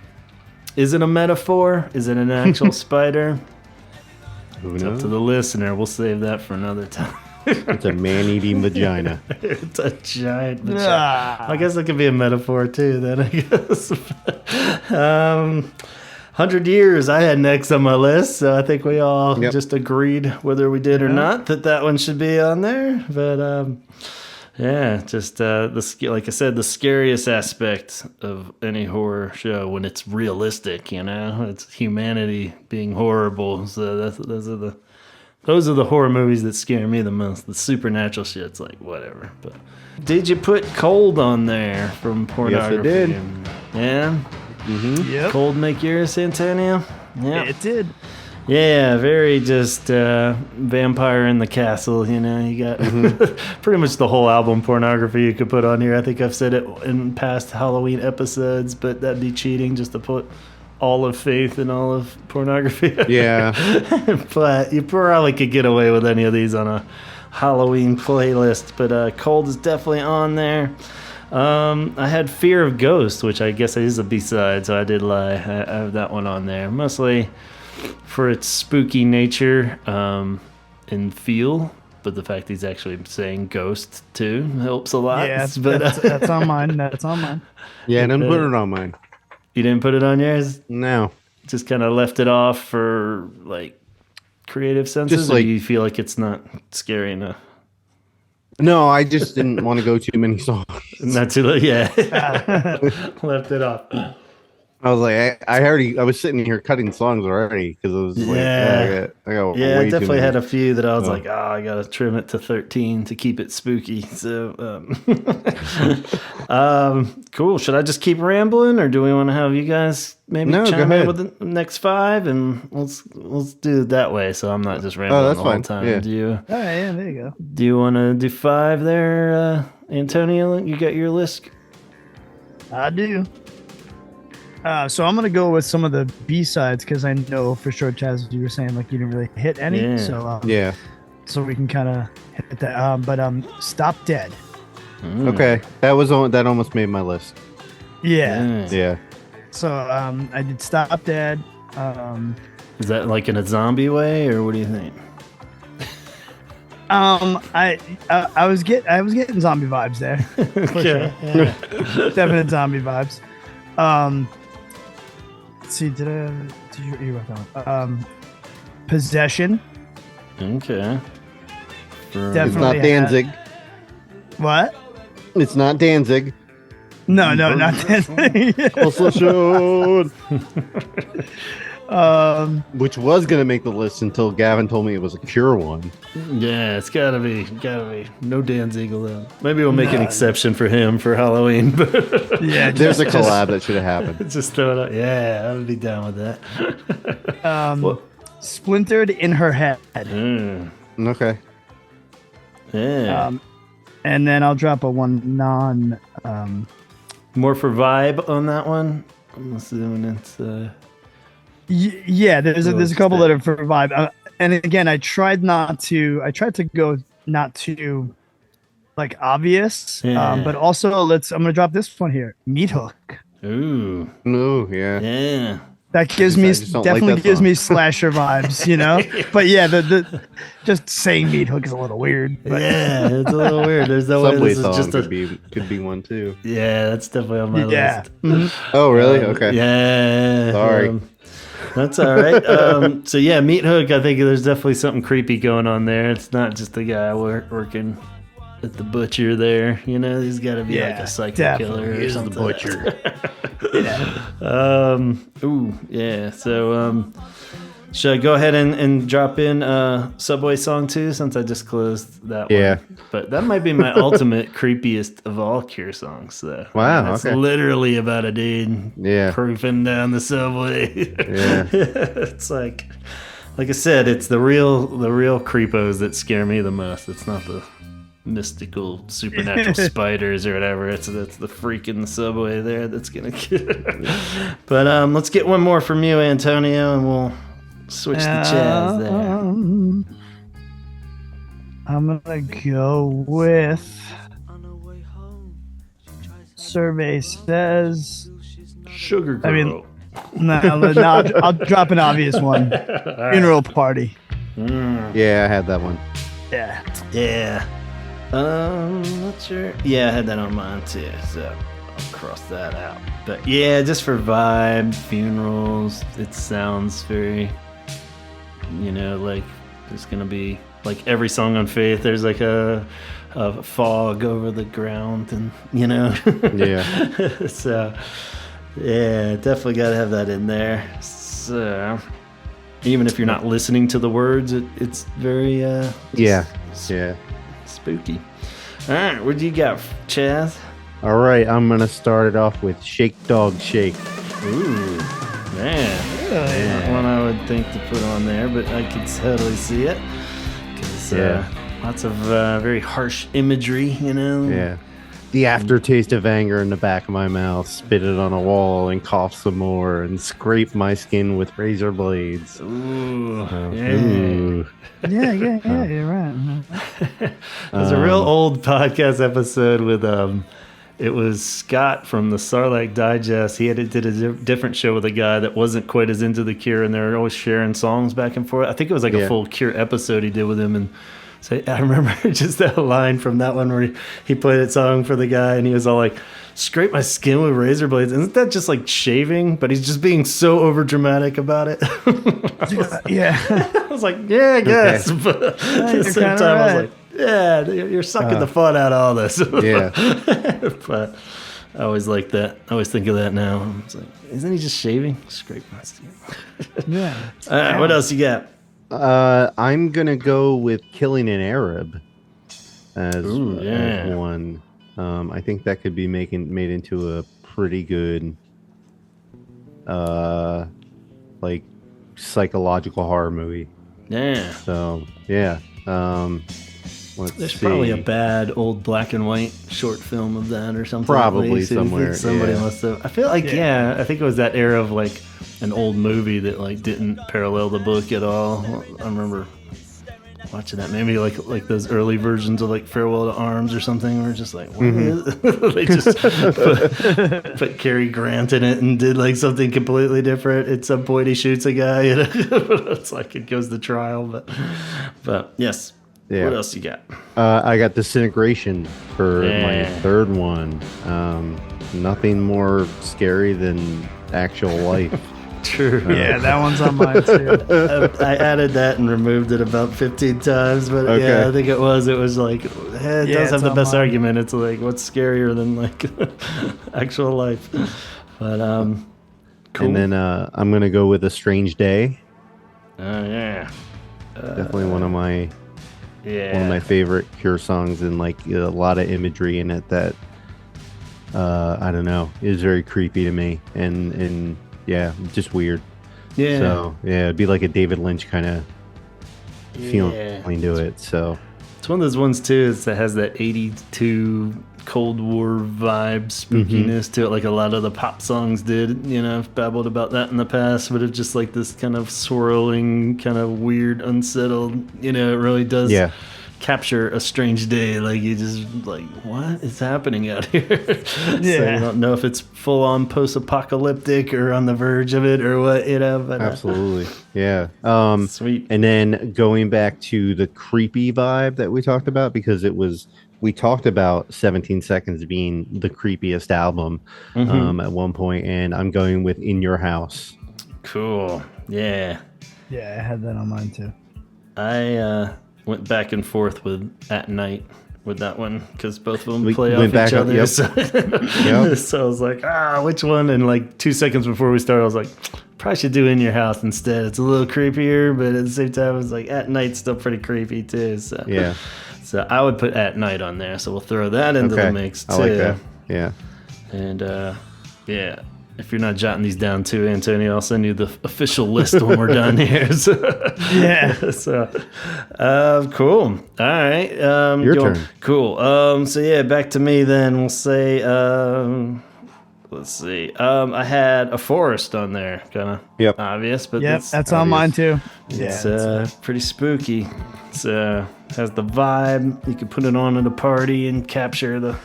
Is it a metaphor? Is it an actual spider? Who It's up knows? to the listener. We'll save that for another time. It's a man-eating vagina. It's a giant vagina. Ah. I guess it could be a metaphor too, then, I guess. 100 Years I had next on my list, so I think we all just agreed, whether we did or not, that one should be on there. But just like I said, the scariest aspect of any horror show when it's realistic, it's humanity being horrible. So those are the horror movies that scare me the most. The supernatural shit's like whatever. But did you put Cold on there from Pornography? did. Yeah. Yep. Cold make yours, Antonio? Yeah. It did. Yeah, very just vampire in the castle, You got pretty much the whole album Pornography you could put on here. I think I've said it in past Halloween episodes, but that'd be cheating just to put all of Faith and all of Pornography. Yeah. But you probably could get away with any of these on a Halloween playlist. But Cold is definitely on there. I had Fear of Ghosts, which I guess is a B-side, so I did lie. I have that one on there. Mostly for its spooky nature and feel, but the fact he's actually saying ghost too helps a lot. Yeah, but that's on mine. That's on mine. Yeah, and I put it on mine. You didn't put it on yours? No. Just kind of left it off for like creative senses, Just or like- do you feel like it's not scary enough? No, I just didn't want to go too many songs. Not too late, yeah. Left it off. I was like, I was sitting here cutting songs already because it was like, Yeah. I got Yeah, I way too definitely many. had a few that I was Oh. like, I gotta trim it to 13 to keep it spooky. So, cool. Should I just keep rambling, or do we want to have you guys maybe No, go chime in ahead. with the next 5, and let's do it that way, so I'm not just rambling that's the whole fine. time. Yeah. Do you All right, yeah, there you go. want to do 5 there, Antonio? You got your list? I do. So I'm gonna go with some of the B-sides because I know for sure, Chaz, as you were saying, like you didn't really hit any. Yeah. So Yeah. so we can kind of hit that. But Stop Dead. Okay. That almost made my list. Yeah. Yeah. So I did Stop Dead. Is that like in a zombie way, or what do you think? I was getting zombie vibes there. For sure. Yeah. Definite zombie vibes. Let's see, did you wrote that one? Possession. Okay. Definitely It's not Danzig. What? It's not Danzig. No, not that. Possession. Which was gonna make the list until Gavin told me it was a Cure one. Yeah, it's gotta be. No Dan Ziegel though. Maybe we'll make an exception for him for Halloween. But Yeah, There's a collab that should have happened. just throw it out. Yeah, I would be down with that. splintered in her head. Okay. Yeah. And then I'll drop a one non. More for vibe on that one. I'm assuming it's. Yeah, there's a couple that are for vibe. And again, I tried to go not too like obvious. Yeah. But also I'm gonna drop this one here. Meat Hook. Ooh. No, yeah. Yeah. That gives me just don't like definitely that gives song. me slasher vibes, you know. But yeah, the just saying Meat Hook is a little weird. But Yeah, it's a little weird. There's no way Subway this is song just could be one too. Yeah, that's definitely on my yeah. list. Mhm. Oh, really? Okay. Yeah. Sorry. That's all right. So yeah, Meat Hook. I think there's definitely something creepy going on there. It's not just the guy working at the butcher there. You know, he's got to be like Yeah, a psycho definitely. killer or He's the something. butcher. Ooh, yeah. So should I go ahead and drop in Subway Song 2 since I just closed that one? Yeah. But that might be my ultimate creepiest of all Cure songs. So Wow, it's okay. literally about a dude Yeah. proofing down the subway. Yeah. It's like I said, it's the real creepos that scare me the most. It's not the mystical supernatural spiders or whatever. It's the freak in the subway there that's gonna get. But let's get one more from you, Antonio, and we'll switch the Chaz there. I'm gonna go with survey says. Sugar Girl. I mean, no, I'll drop an obvious one. Funeral Party. Yeah, I had that one. Yeah. Yeah. Not sure. Yeah, I had that on mine too, so I'll cross that out. But yeah, just for vibe, funerals, it sounds very, like there's gonna be like every song on Faith. There's like a fog over the ground, and Yeah. So yeah, definitely got to have that in there. So even if you're not listening to the words, it's very Yeah. spooky. All right, what do you got, Chaz? All right, I'm gonna start it off with Shake Dog Shake. Ooh, man, not one I would think to put on there, but I could totally see it. 'Cause, lots of very harsh imagery, Yeah. The aftertaste of anger in the back of my mouth, spit it on a wall and cough some more and scrape my skin with razor blades. Ooh, yeah. Ooh. Yeah, you're right. There's a real old podcast episode with it was Scott from the Sarlacc Digest. He did a different show with a guy that wasn't quite as into the Cure, and they were always sharing songs back and forth. I think it was like a full Cure episode he did with him, and so I remember just that line from that one where he played that song for the guy, and he was all like, "Scrape my skin with razor blades." Isn't that just like shaving? But he's just being so over dramatic about it. Yeah. I was like, yeah, I guess. Okay. But at the you're same kinda time, I was right. like, yeah, you're sucking the fun out of all this. Yeah. But I always like that. I always think of that now. I was like, isn't he just shaving? Scrape my skin. Yeah. All right, what else you got? I'm gonna go with Killing an Arab as yeah. one. I think that could be made into a pretty good, like psychological horror movie. Yeah. So yeah. Let's There's see. probably a bad old black and white short film of that or something. Probably So somewhere, somebody yeah. must have. I feel like I think it was that era of like an old movie that like didn't parallel the book at all. I remember watching that. Maybe like those early versions of like Farewell to Arms or something. We're just like, what is they just put Cary Grant in it and did like something completely different. At some point, he shoots a guy, and it's like it goes to trial. But yes. Yeah. What else you got? I got Disintegration for my third one. Nothing more scary than actual life. True. Yeah, that one's on mine too. I added that and removed it about 15 times, but yeah, I think it was like it does have the best argument. It's like what's scarier than like actual life. But cool. And then I'm gonna go with A Strange Day. Oh yeah. Definitely one of my favorite Cure songs, and like a lot of imagery in it that I don't know, is very creepy to me, and yeah, just weird. Yeah. So yeah, it'd be like a David Lynch kind of feeling to it. So it's one of those ones too that has that 82 Cold War vibe, spookiness to it, like a lot of the pop songs did. You know, I've babbled about that in the past, but it's just like this kind of swirling, kind of weird, unsettled. You know, it really does capture a strange day. Like you just like, what is happening out here? So you don't know if it's full on post-apocalyptic or on the verge of it or what. You know, but absolutely, sweet. And then going back to the creepy vibe that we talked about, because we talked about 17 Seconds being the creepiest album at one point, and I'm going with In Your House. Cool. Yeah. Yeah, I had that on mine too. I went back and forth with At Night with that one because both of them play off each other. So I was like, which one? And like 2 seconds before we started, I was like, probably should do In Your House instead. It's a little creepier, but at the same time, I was like, At Night's still pretty creepy too. So yeah. So I would put At Night on there. So we'll throw that into the mix too. I like that. Yeah. And if you're not jotting these down too, Antonio, I'll send you the official list when we're done here. So, cool. All right. Your turn. Cool. So back to me then. We'll say, let's see. I had A Forest on there. Kind of obvious, but that's obvious. On mine too. It's pretty spooky. It's has the vibe. You could put it on at a party and capture the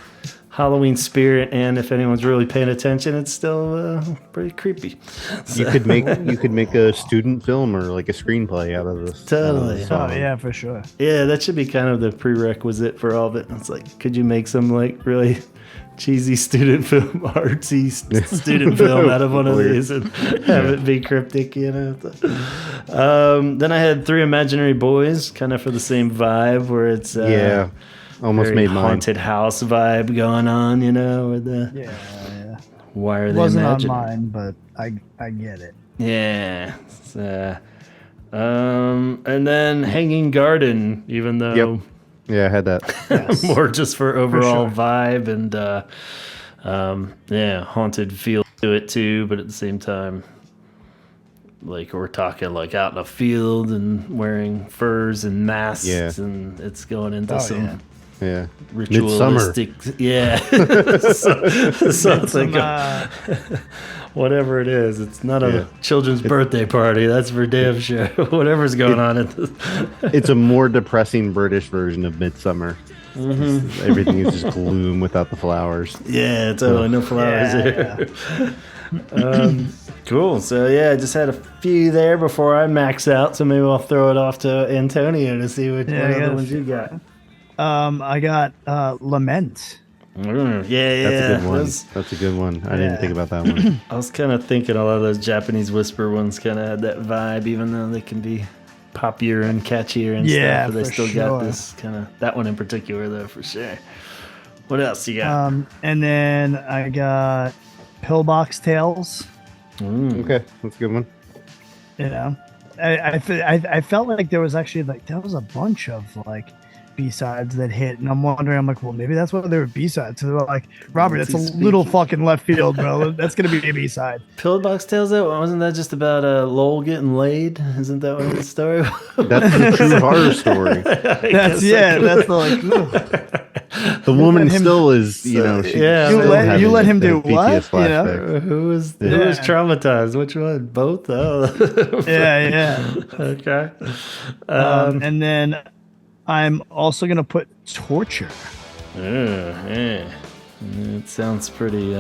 Halloween spirit, and if anyone's really paying attention, it's still pretty creepy. So. You could make a student film or like a screenplay out of this. Totally. Oh yeah, for sure. Yeah, that should be kind of the prerequisite for all of it. It's like, could you make some like really cheesy student film, artsy student film out of one of these and have it be cryptic, you know? Then I had Three Imaginary Boys, kind of for the same vibe, where it's almost made mine. Haunted house vibe going on, you know, with the why are they wasn't imagining? on mine, but I get it. Yeah. And then Hanging Garden, even though I had that. more just for overall vibe and haunted feel to it too, but at the same time, like we're talking like out in a field and wearing furs and masks, and it's going into some ritualistic, something. Whatever it is, it's not a children's birthday party. That's for damn sure. Whatever's going on at this. It's a more depressing British version of Midsummer. Everything is just gloom without the flowers. Yeah, totally. No flowers here. Cool. So I just had a few there before I max out. So maybe I'll throw it off to Antonio to see what other ones you got. I got Lament. That's a good one. That's a good one. I didn't think about that one. I was kind of thinking a lot of those Japanese whisper ones kind of had that vibe, even though they can be poppier and catchier and stuff. But they still got this kind of, that one in particular though, for sure. What else you got? And then I got Pillbox Tales. Okay, that's a good one. You know, I felt like there was actually there was a bunch of B-sides that hit, and I'm wondering, I'm like, well, maybe that's why they were B-sides. So they're like, Robert, that's a little fucking left field, bro. That's gonna be a B-side. Pillbox Tales, though, wasn't that just about Lowell getting laid? Isn't that what the story was? That's the true horror story. That's the the woman still is, you know, you let him do what? You know? Who was traumatized? Which one? Both? Oh. yeah. Okay. And then I'm also gonna put torture. Yeah. It sounds pretty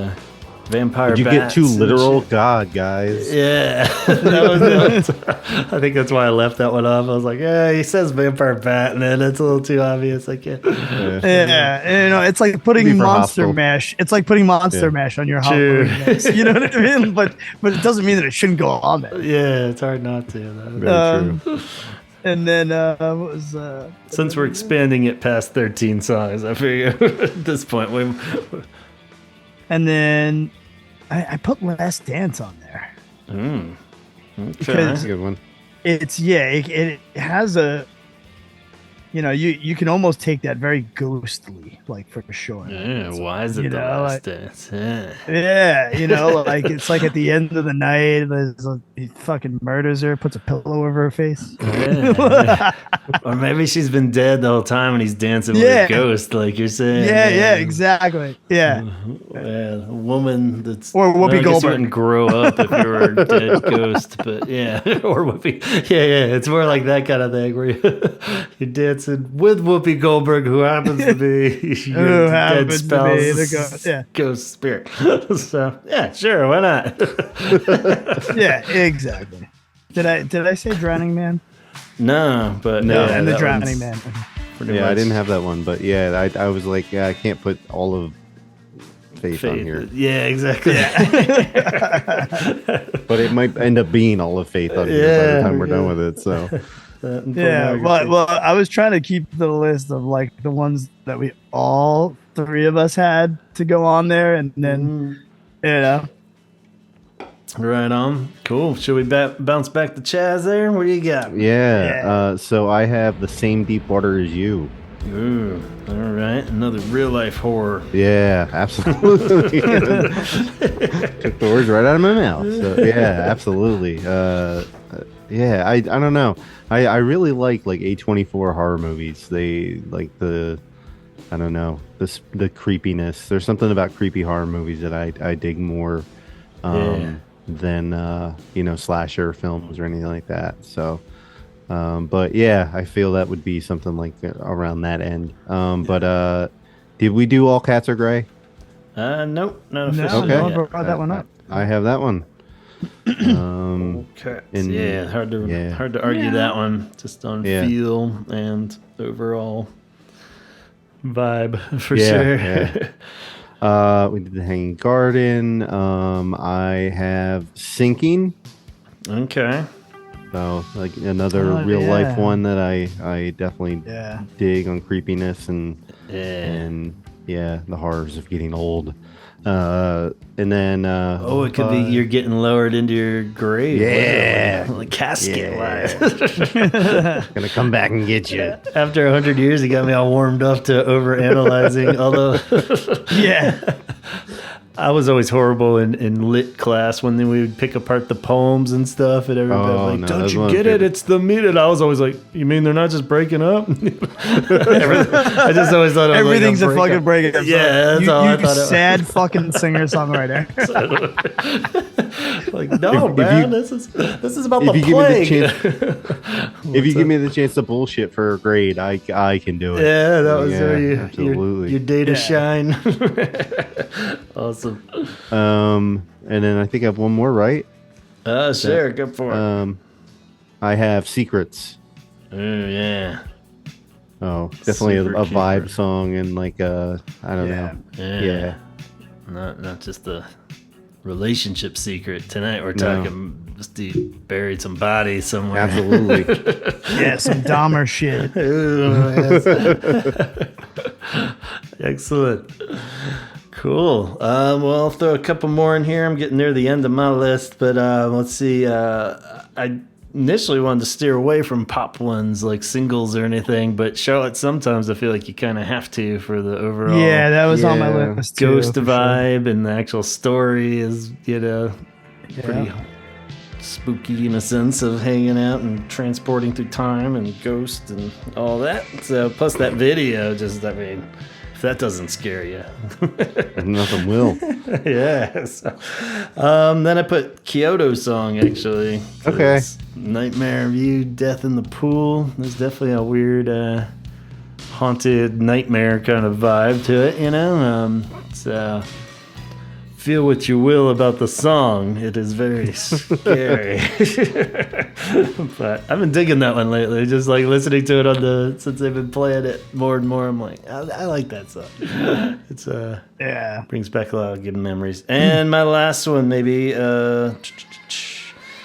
vampire. Did you get bats too and literal? shit. God, guys. Yeah, I think that's why I left that one off. I was like, yeah, he says vampire bat, and then it's a little too obvious. Like, yeah, Yeah, it's like Be putting for monster hostile. mash. It's like putting monster Yeah. mash on your True. Halloween mix. You know what I mean? But it doesn't mean that it shouldn't go on there. yeah, it's hard not to. Very true. And then what was Since we're expanding it past 13 songs, I figure at this point we. and then I put Last Dance on there. Okay. That's a good one. It has a, you can almost take that very ghostly, like, for sure. Yeah, why is it You the know, last like- dance? Yeah. Yeah, like it's like at the end of the night, he fucking murders her, puts a pillow over her face. Yeah. Or maybe she's been dead the whole time and he's dancing with Yeah. a ghost, like you're saying. Yeah, exactly. Yeah. Yeah, a woman that's. Or Whoopi I guess you Goldberg. wouldn't grow up if you were a dead ghost, but yeah, or Whoopi. Yeah, it's more like that kind of thing where you're dancing with Whoopi Goldberg, who happens to be your dead happens to be the spouse's ghost, yeah. ghost spirit. So yeah, sure, why not? Yeah, exactly. Did I say Drowning Man? No, but No, yeah, and the that Drowning one's Man. pretty Yeah, I much didn't have that one, but yeah, I was like, yeah, I can't put all of Faith on here, Yeah, exactly. but it might end up being all of Faith on here by the time we're done with it. So Yeah, well, I was trying to keep the list of like the ones that we all three of us had to go on there, and then Right on. Cool. Should we bounce back to Chaz there? What do you got? yeah, so I have The Same Deep Water as You. Ooh, all right. Another real life horror. Yeah, absolutely. Took the words right out of my mouth. So, yeah, absolutely. Yeah, I don't know. I really like A24 horror movies. They like the creepiness. There's something about creepy horror movies that I dig more than slasher films or anything like that. So but yeah, I feel that would be something like around that end. But did we do All Cats Are Gray? Nope, not No, officially. Okay. no yet. one brought that one up. I have that one. Cats. And- Yeah, hard to argue that one. Just on Yeah. feel and overall vibe for Yeah, sure. yeah. We did The Hanging Garden. I have Sinking. Okay. So like another Oh, real life yeah. one that I definitely Yeah. dig on creepiness and Yeah. the horrors of getting old. And then Oh, it could be you're getting lowered into your grave. Yeah. literally, like casket Yeah. wise. gonna come back and get you. After 100 years, he got me all warmed up to over analyzing. Although Yeah. I was always horrible in lit class when we would pick apart the poems and stuff, and everybody was Oh, like, no, "Don't that's you one of get my it? favorite- It's the meat." And I was always like, "You mean they're not just breaking up?" I just always thought it was Everything's like a fucking breakup. Yeah, that's you, all you I thought. sad fucking singer songwriter. Like, no, If man, you- this is about if the you give me the plague. If you give me the chance to bullshit for a grade, I can do it. Yeah, that was Yeah, where absolutely. your day to Yeah. shine. Awesome. And then I think I have one more, right? Sure, go for it. I have Secrets. Oh yeah. Oh, definitely a Super vibe keeper. song and like I don't know. Yeah. Not just a relationship secret. Tonight we're No. talking Steve buried some bodies somewhere. Absolutely. Yeah, some Dahmer shit. Ooh, yes. Excellent. Cool. Well, I'll throw a couple more in here. I'm getting near the end of my list, but let's see. I initially wanted to steer away from pop ones like singles or anything, but Charlotte, sometimes I feel like you kind of have to for the overall Yeah, that was on my Yeah. list too. ghost for sure. vibe, and the actual story is, Yeah. pretty spooky in a sense of hanging out and transporting through time and ghosts and all that. So plus that video, just if that doesn't scare you. Nothing will. Yeah. So, then I put Kyoto song actually. 'cause Okay. Nightmare of You, Death in the Pool. There's definitely a weird haunted nightmare kind of vibe to it, you know. So feel what you will about the song. It is very scary. But I've been digging that one lately. Just like listening to it since they've been playing it more and more. I'm like, I like that song. It's brings back a lot of good memories. And my last one, maybe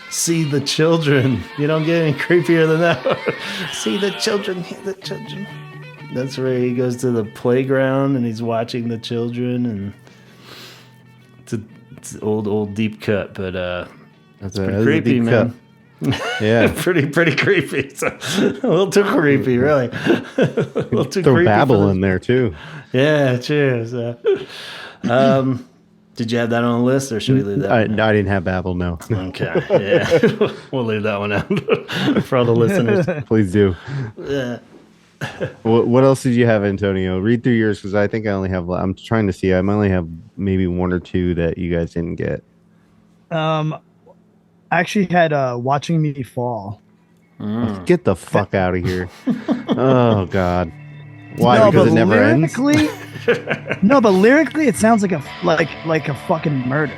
See the Children. You don't get any creepier than that. See the children, hear the children. That's where he goes to the playground and he's watching the children, and it's an old deep cut, but that's pretty creepy, man. Yeah, pretty creepy. So, a little too creepy, really. A little too throw creepy. Babel in there too. Yeah, cheers. Did you have that on the list, or should we leave that? I didn't have Babel. No. Okay. Yeah, we'll leave that one out for all the listeners. Please do. Yeah. What else did you have, Antonio? Read through yours, because I think I only have. I'm trying to see. I only have maybe one or two that you guys didn't get. I actually had Watching Me Fall. Get the fuck out of here! Oh God, why? No, because it never ends. No, but lyrically, it sounds like a fucking murder.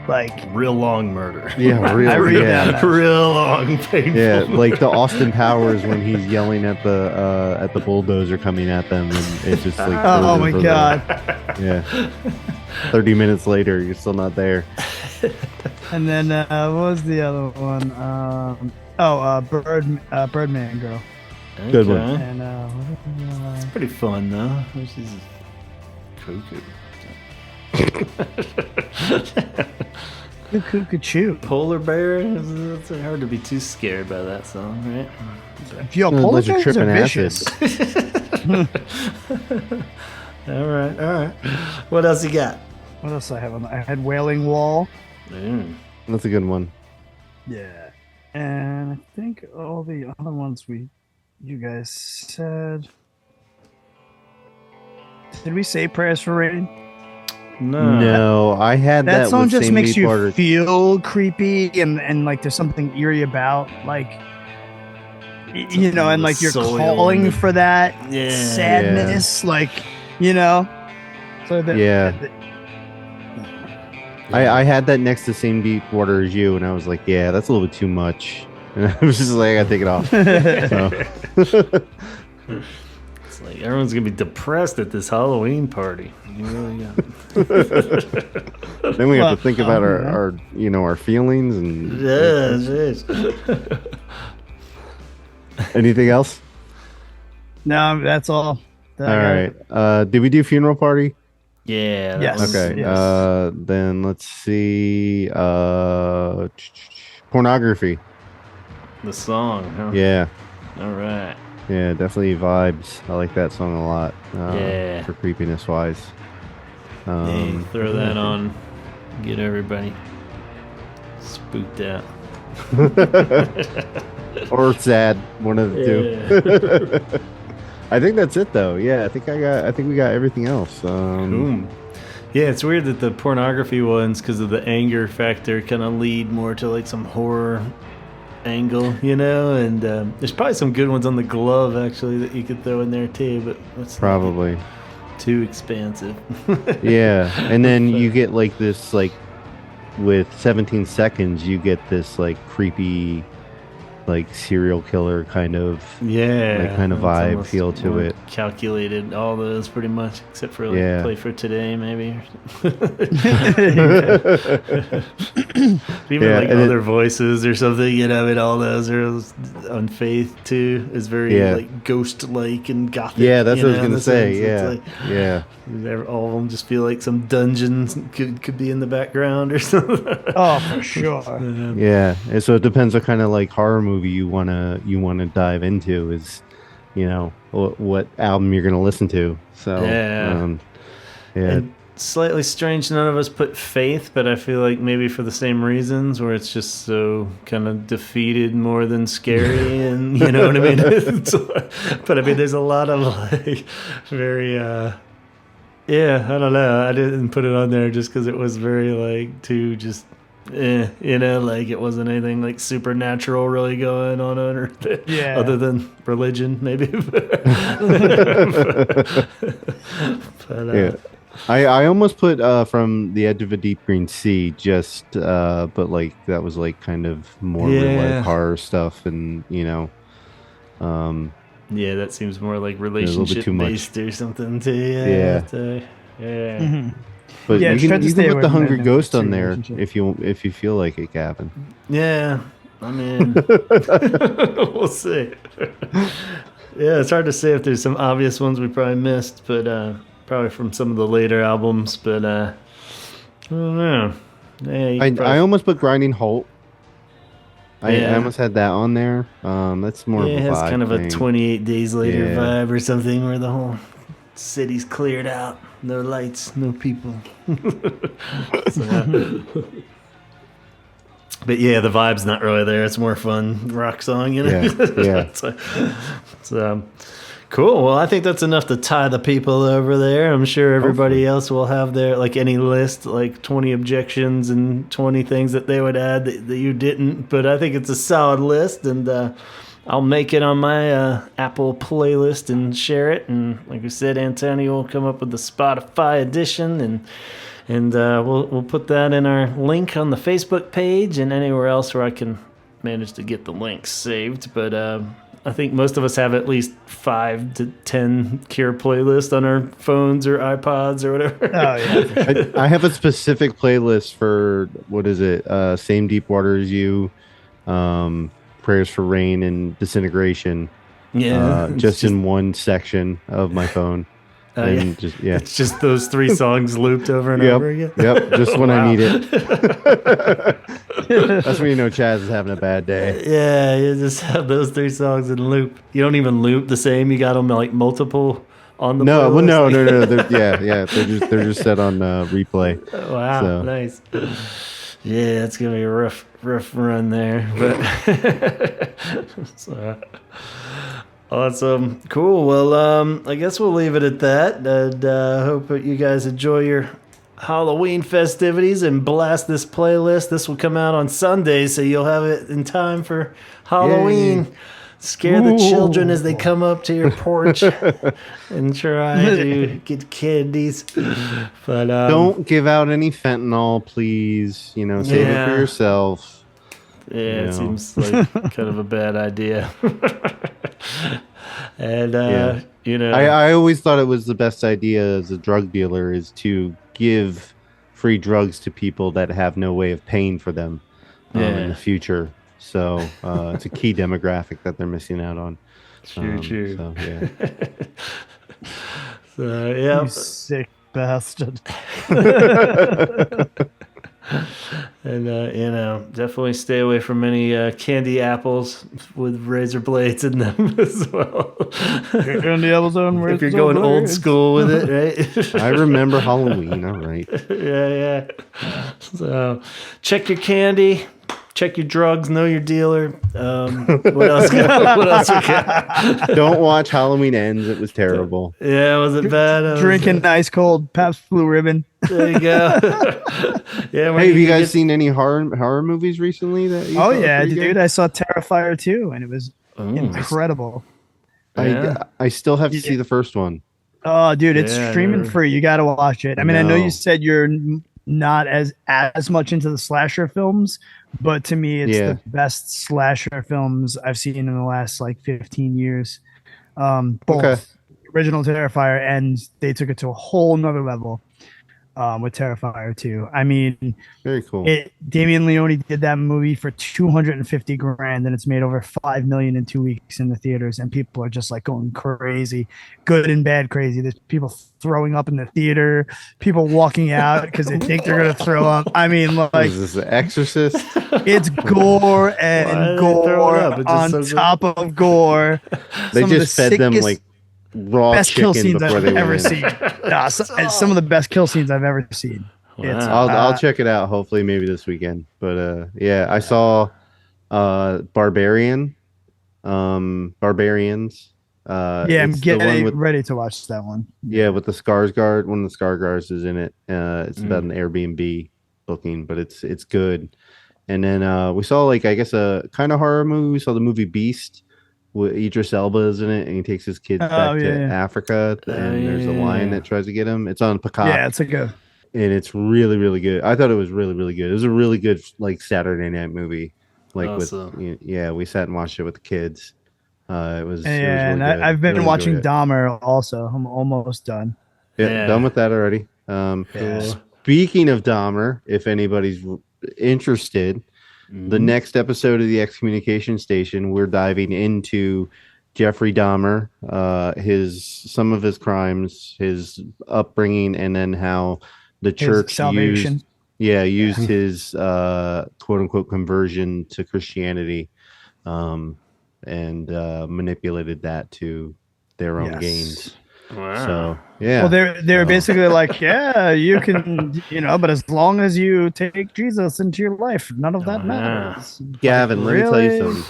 Like real long murder. Yeah, real long, painful. Yeah, like the Austin Powers when he's yelling at the bulldozer coming at them, and it's just like oh my God. Yeah. 30 minutes later, you're still not there. And then what was the other one? Birdman Girl. Okay. Good one. And it's pretty fun though. She's cuckoo. Cuckoo. Polar bear. It's hard to be too scared by that song, right? Yo, polar bears are vicious. All right. What else you got? What else I have on? I had Wailing Wall. That's a good one. Yeah, and I think all the other ones you guys said. Did we say Prayers for Rain? No, I had that. That song with just Same makes Beat you Border. feel creepy and like there's something eerie about like you know, and like you're calling for that sadness, like you know. So that I had that next to Same Deep Water as You, and I was like, yeah, that's a little bit too much. And I was just like, I gotta take it off. It's like everyone's gonna be depressed at this Halloween party. You really got Then we have to think about our feelings and anything else. No, that's all. All right. Did we do Funeral Party? Yeah. Yes. Okay. Yes. Then let's see. Pornography. The song, huh? Yeah. All right. Yeah, definitely vibes. I like that song a lot. Yeah. For creepiness wise. Throw that on. Get everybody spooked out. Or sad. One of the two. I think that's it though. Yeah, I think we got everything else. Boom. Yeah, it's weird that the pornography ones, because of the anger factor, kind of lead more to like some horror angle, you know. And there's probably some good ones on the glove actually that you could throw in there too, but it's probably too expansive. Yeah, and then you get like this, like with 17 seconds, you get this like creepy, like serial killer kind of vibe feel to it. Calculated, all those pretty much, except for like Play for Today maybe. Even like other voices or something, you know. And all those are on Faith too. Is very like ghost like and gothic. Yeah, that's what I was gonna sense. say. All of them just feel like some dungeons could be in the background or something. Oh, for sure. Yeah, and so it depends what kind of like horror movie you wanna dive into, is, you know, what album you're gonna listen to. So And slightly strange none of us put Faith, but I feel like maybe for the same reasons, where it's just so kind of defeated more than scary. And you know what I mean. But I mean, there's a lot of like very I don't know, I didn't put it on there just because it was very like too just like it wasn't anything like supernatural really going on or Yeah. other than religion, maybe. But, Yeah. I almost put From the Edge of a Deep Green Sea, but like that was like kind of more real Yeah. life horror stuff, and yeah, that seems more like little bit relationship too much. based or something too. Yeah. Yeah. Yeah. Mhm. but Yeah, you try can to you stay can away put the from Hungry that Ghost on intimate there relationship. if you feel like it, Gavin. Yeah. I mean, we'll see. Yeah, it's hard to say if there's some obvious ones we probably missed, but probably from some of the later albums. But I don't know. Yeah, you could I probably- almost put Grinding Halt. I Yeah. almost had that on there. That's more yeah, of it a has vibe kind of a thing. 28 Days Later Yeah. vibe or something, where the whole city's cleared out, no lights, no people. So, but yeah, the vibe's not really there. It's more fun rock song, Yeah, yeah. so cool. Well, I think that's enough to tie the people over there. I'm sure everybody Hopefully. else will have their like any list, like 20 objections and 20 things that they would add that you didn't. But I think it's a solid list, and I'll make it on my Apple playlist and share it. And like we said, Antonio will come up with the Spotify edition, and we'll put that in our link on the Facebook page and anywhere else where I can manage to get the links saved. But I think most of us have at least 5 to 10 Cure playlists on our phones or iPods or whatever. Oh yeah. I have a specific playlist for what is it? Same Deep Water as You, Prayers for Rain, and Disintegration. Yeah, Just in one section of my phone. And yeah. just yeah. It's just those 3 songs looped over and Yep. over again. Yep. Just when I Wow. need it. That's when you know Chaz is having a bad day. Yeah, you just have those 3 songs in loop. You don't even loop the same. You got them like multiple on the No, well, playlist. no. Yeah. They're just set on replay. Wow, So. nice. Yeah, it's gonna be a rough run there, but so, awesome, cool. Well, I guess we'll leave it at that, and hope that you guys enjoy your Halloween festivities and blast this playlist. This will come out on Sunday, so you'll have it in time for Halloween. Yay. Scare the children Ooh. as they come up to your porch and try to get candies. But Don't give out any fentanyl, please. Save it Yeah. for yourself. Yeah, You it know. seems like kind of a bad idea. And Yeah. I always thought it was the best idea as a drug dealer is to give free drugs to people that have no way of paying for them in Yeah. the future. So it's a key demographic that they're missing out on. True. So, yeah. So yeah, You sick bastard. and definitely stay away from any candy apples with razor blades in them as well. Candy apples on If you're going old school with it, right? I remember Halloween. All right. Yeah. So check your candy. Check your drugs. Know your dealer. What else? What else we got? Don't watch Halloween Ends. It was terrible. Yeah, was it bad? Drinking ice cold Pabst Blue Ribbon. There you go. Yeah. Hey, have you guys seen any horror movies recently? That you Oh thought yeah, were pretty dude! good? I saw Terrifier 2, and it was Ooh. incredible. Yeah. I still have to see the first one. Oh, dude, it's Yeah, streaming never- free. You got to watch it. I mean, I know No. you said you're not as much into the slasher films, but to me, it's Yeah. the best slasher films I've seen in the last like 15 years. Both Okay. original Terrifier, and they took it to a whole nother level with Terrifier 2. I mean, Very cool. Damian Leone did that movie for 250 grand, and it's made over 5 million in 2 weeks in the theaters, and people are just like going crazy, good and bad crazy. There's people throwing up in the theater, people walking out because they think they're gonna throw up. I mean, like, Is this The Exorcist? it's gore Why and are they throwing gore up? It's on just so top of gore. They Some of just the fed them sickest- like raw best kill chicken scenes before I've they went ever in. seen. Nah, and some of the best kill scenes I've ever seen. It's Wow. I'll check it out. Hopefully, maybe this weekend. But yeah, I saw Barbarians. Yeah, I'm it's the one getting with ready to watch that one. with the Skarsgård. One of the Skarsgårds is in it. It's about an Airbnb booking, but it's good. And then we saw like I guess a kind of horror movie. We saw the movie Beast with Idris Elba is in it, and he takes his kids back to Africa, and there's a lion that tries to get him. It's on Peacock. Yeah, it's and it's really really good. I thought it was really really good. It was a really good like Saturday night movie. Like awesome. We sat and watched it with the kids. It was really good. I've been watching Dahmer also. I'm almost done. Yeah, done with that already. Speaking of Dahmer, if anybody's interested, the next episode of the Excommunication Station, we're diving into Jeffrey Dahmer, some of his crimes, his upbringing, and then how the church used his quote unquote conversion to Christianity, and manipulated that to their own gains. Wow. So yeah. Well, they're basically like, yeah, you can, but as long as you take Jesus into your life, none of that matters. Gavin, let me tell you something.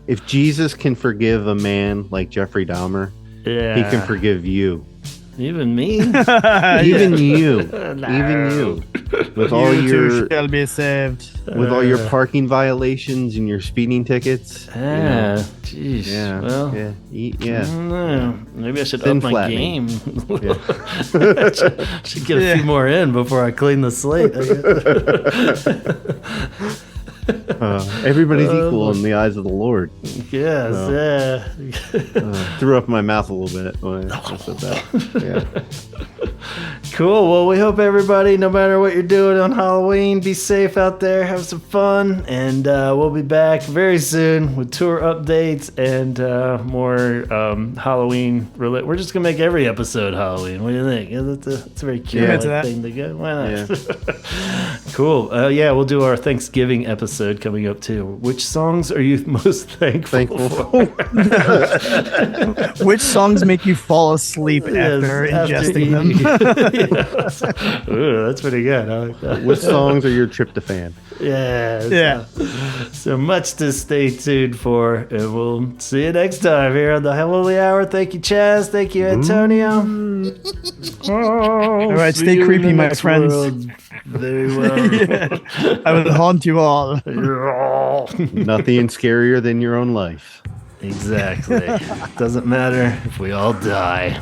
If Jesus can forgive a man like Jeffrey Dahmer, he can forgive you. Even me? Even you. With all your shall be saved. With all your parking violations and your speeding tickets. Jeez. Yeah. Well, I don't know. Maybe I should up my game. Should get a few more in before I clean the slate. Everybody's equal in the eyes of the Lord. Yes. Threw up my mouth a little bit when I said that. Cool. Well, we hope everybody, no matter what you're doing on Halloween, be safe out there, have some fun, and we'll be back very soon with tour updates and more Halloween related. We're just gonna make every episode Halloween. What do you think? It's a very cute thing to go. Why not? Yeah. Cool. We'll do our Thanksgiving episode coming up too. Which songs are you most thankful for? Which songs make you fall asleep after ingesting them? Ooh, that's pretty good. I like that. What songs are your tryptophan? So much to stay tuned for, and we'll see you next time here on the Holy Hour. Thank you, Chaz. Thank you, Antonio. All right, stay creepy, my friends. World. Very well. I will haunt you all. Nothing scarier than your own life. Exactly. Doesn't matter if we all die.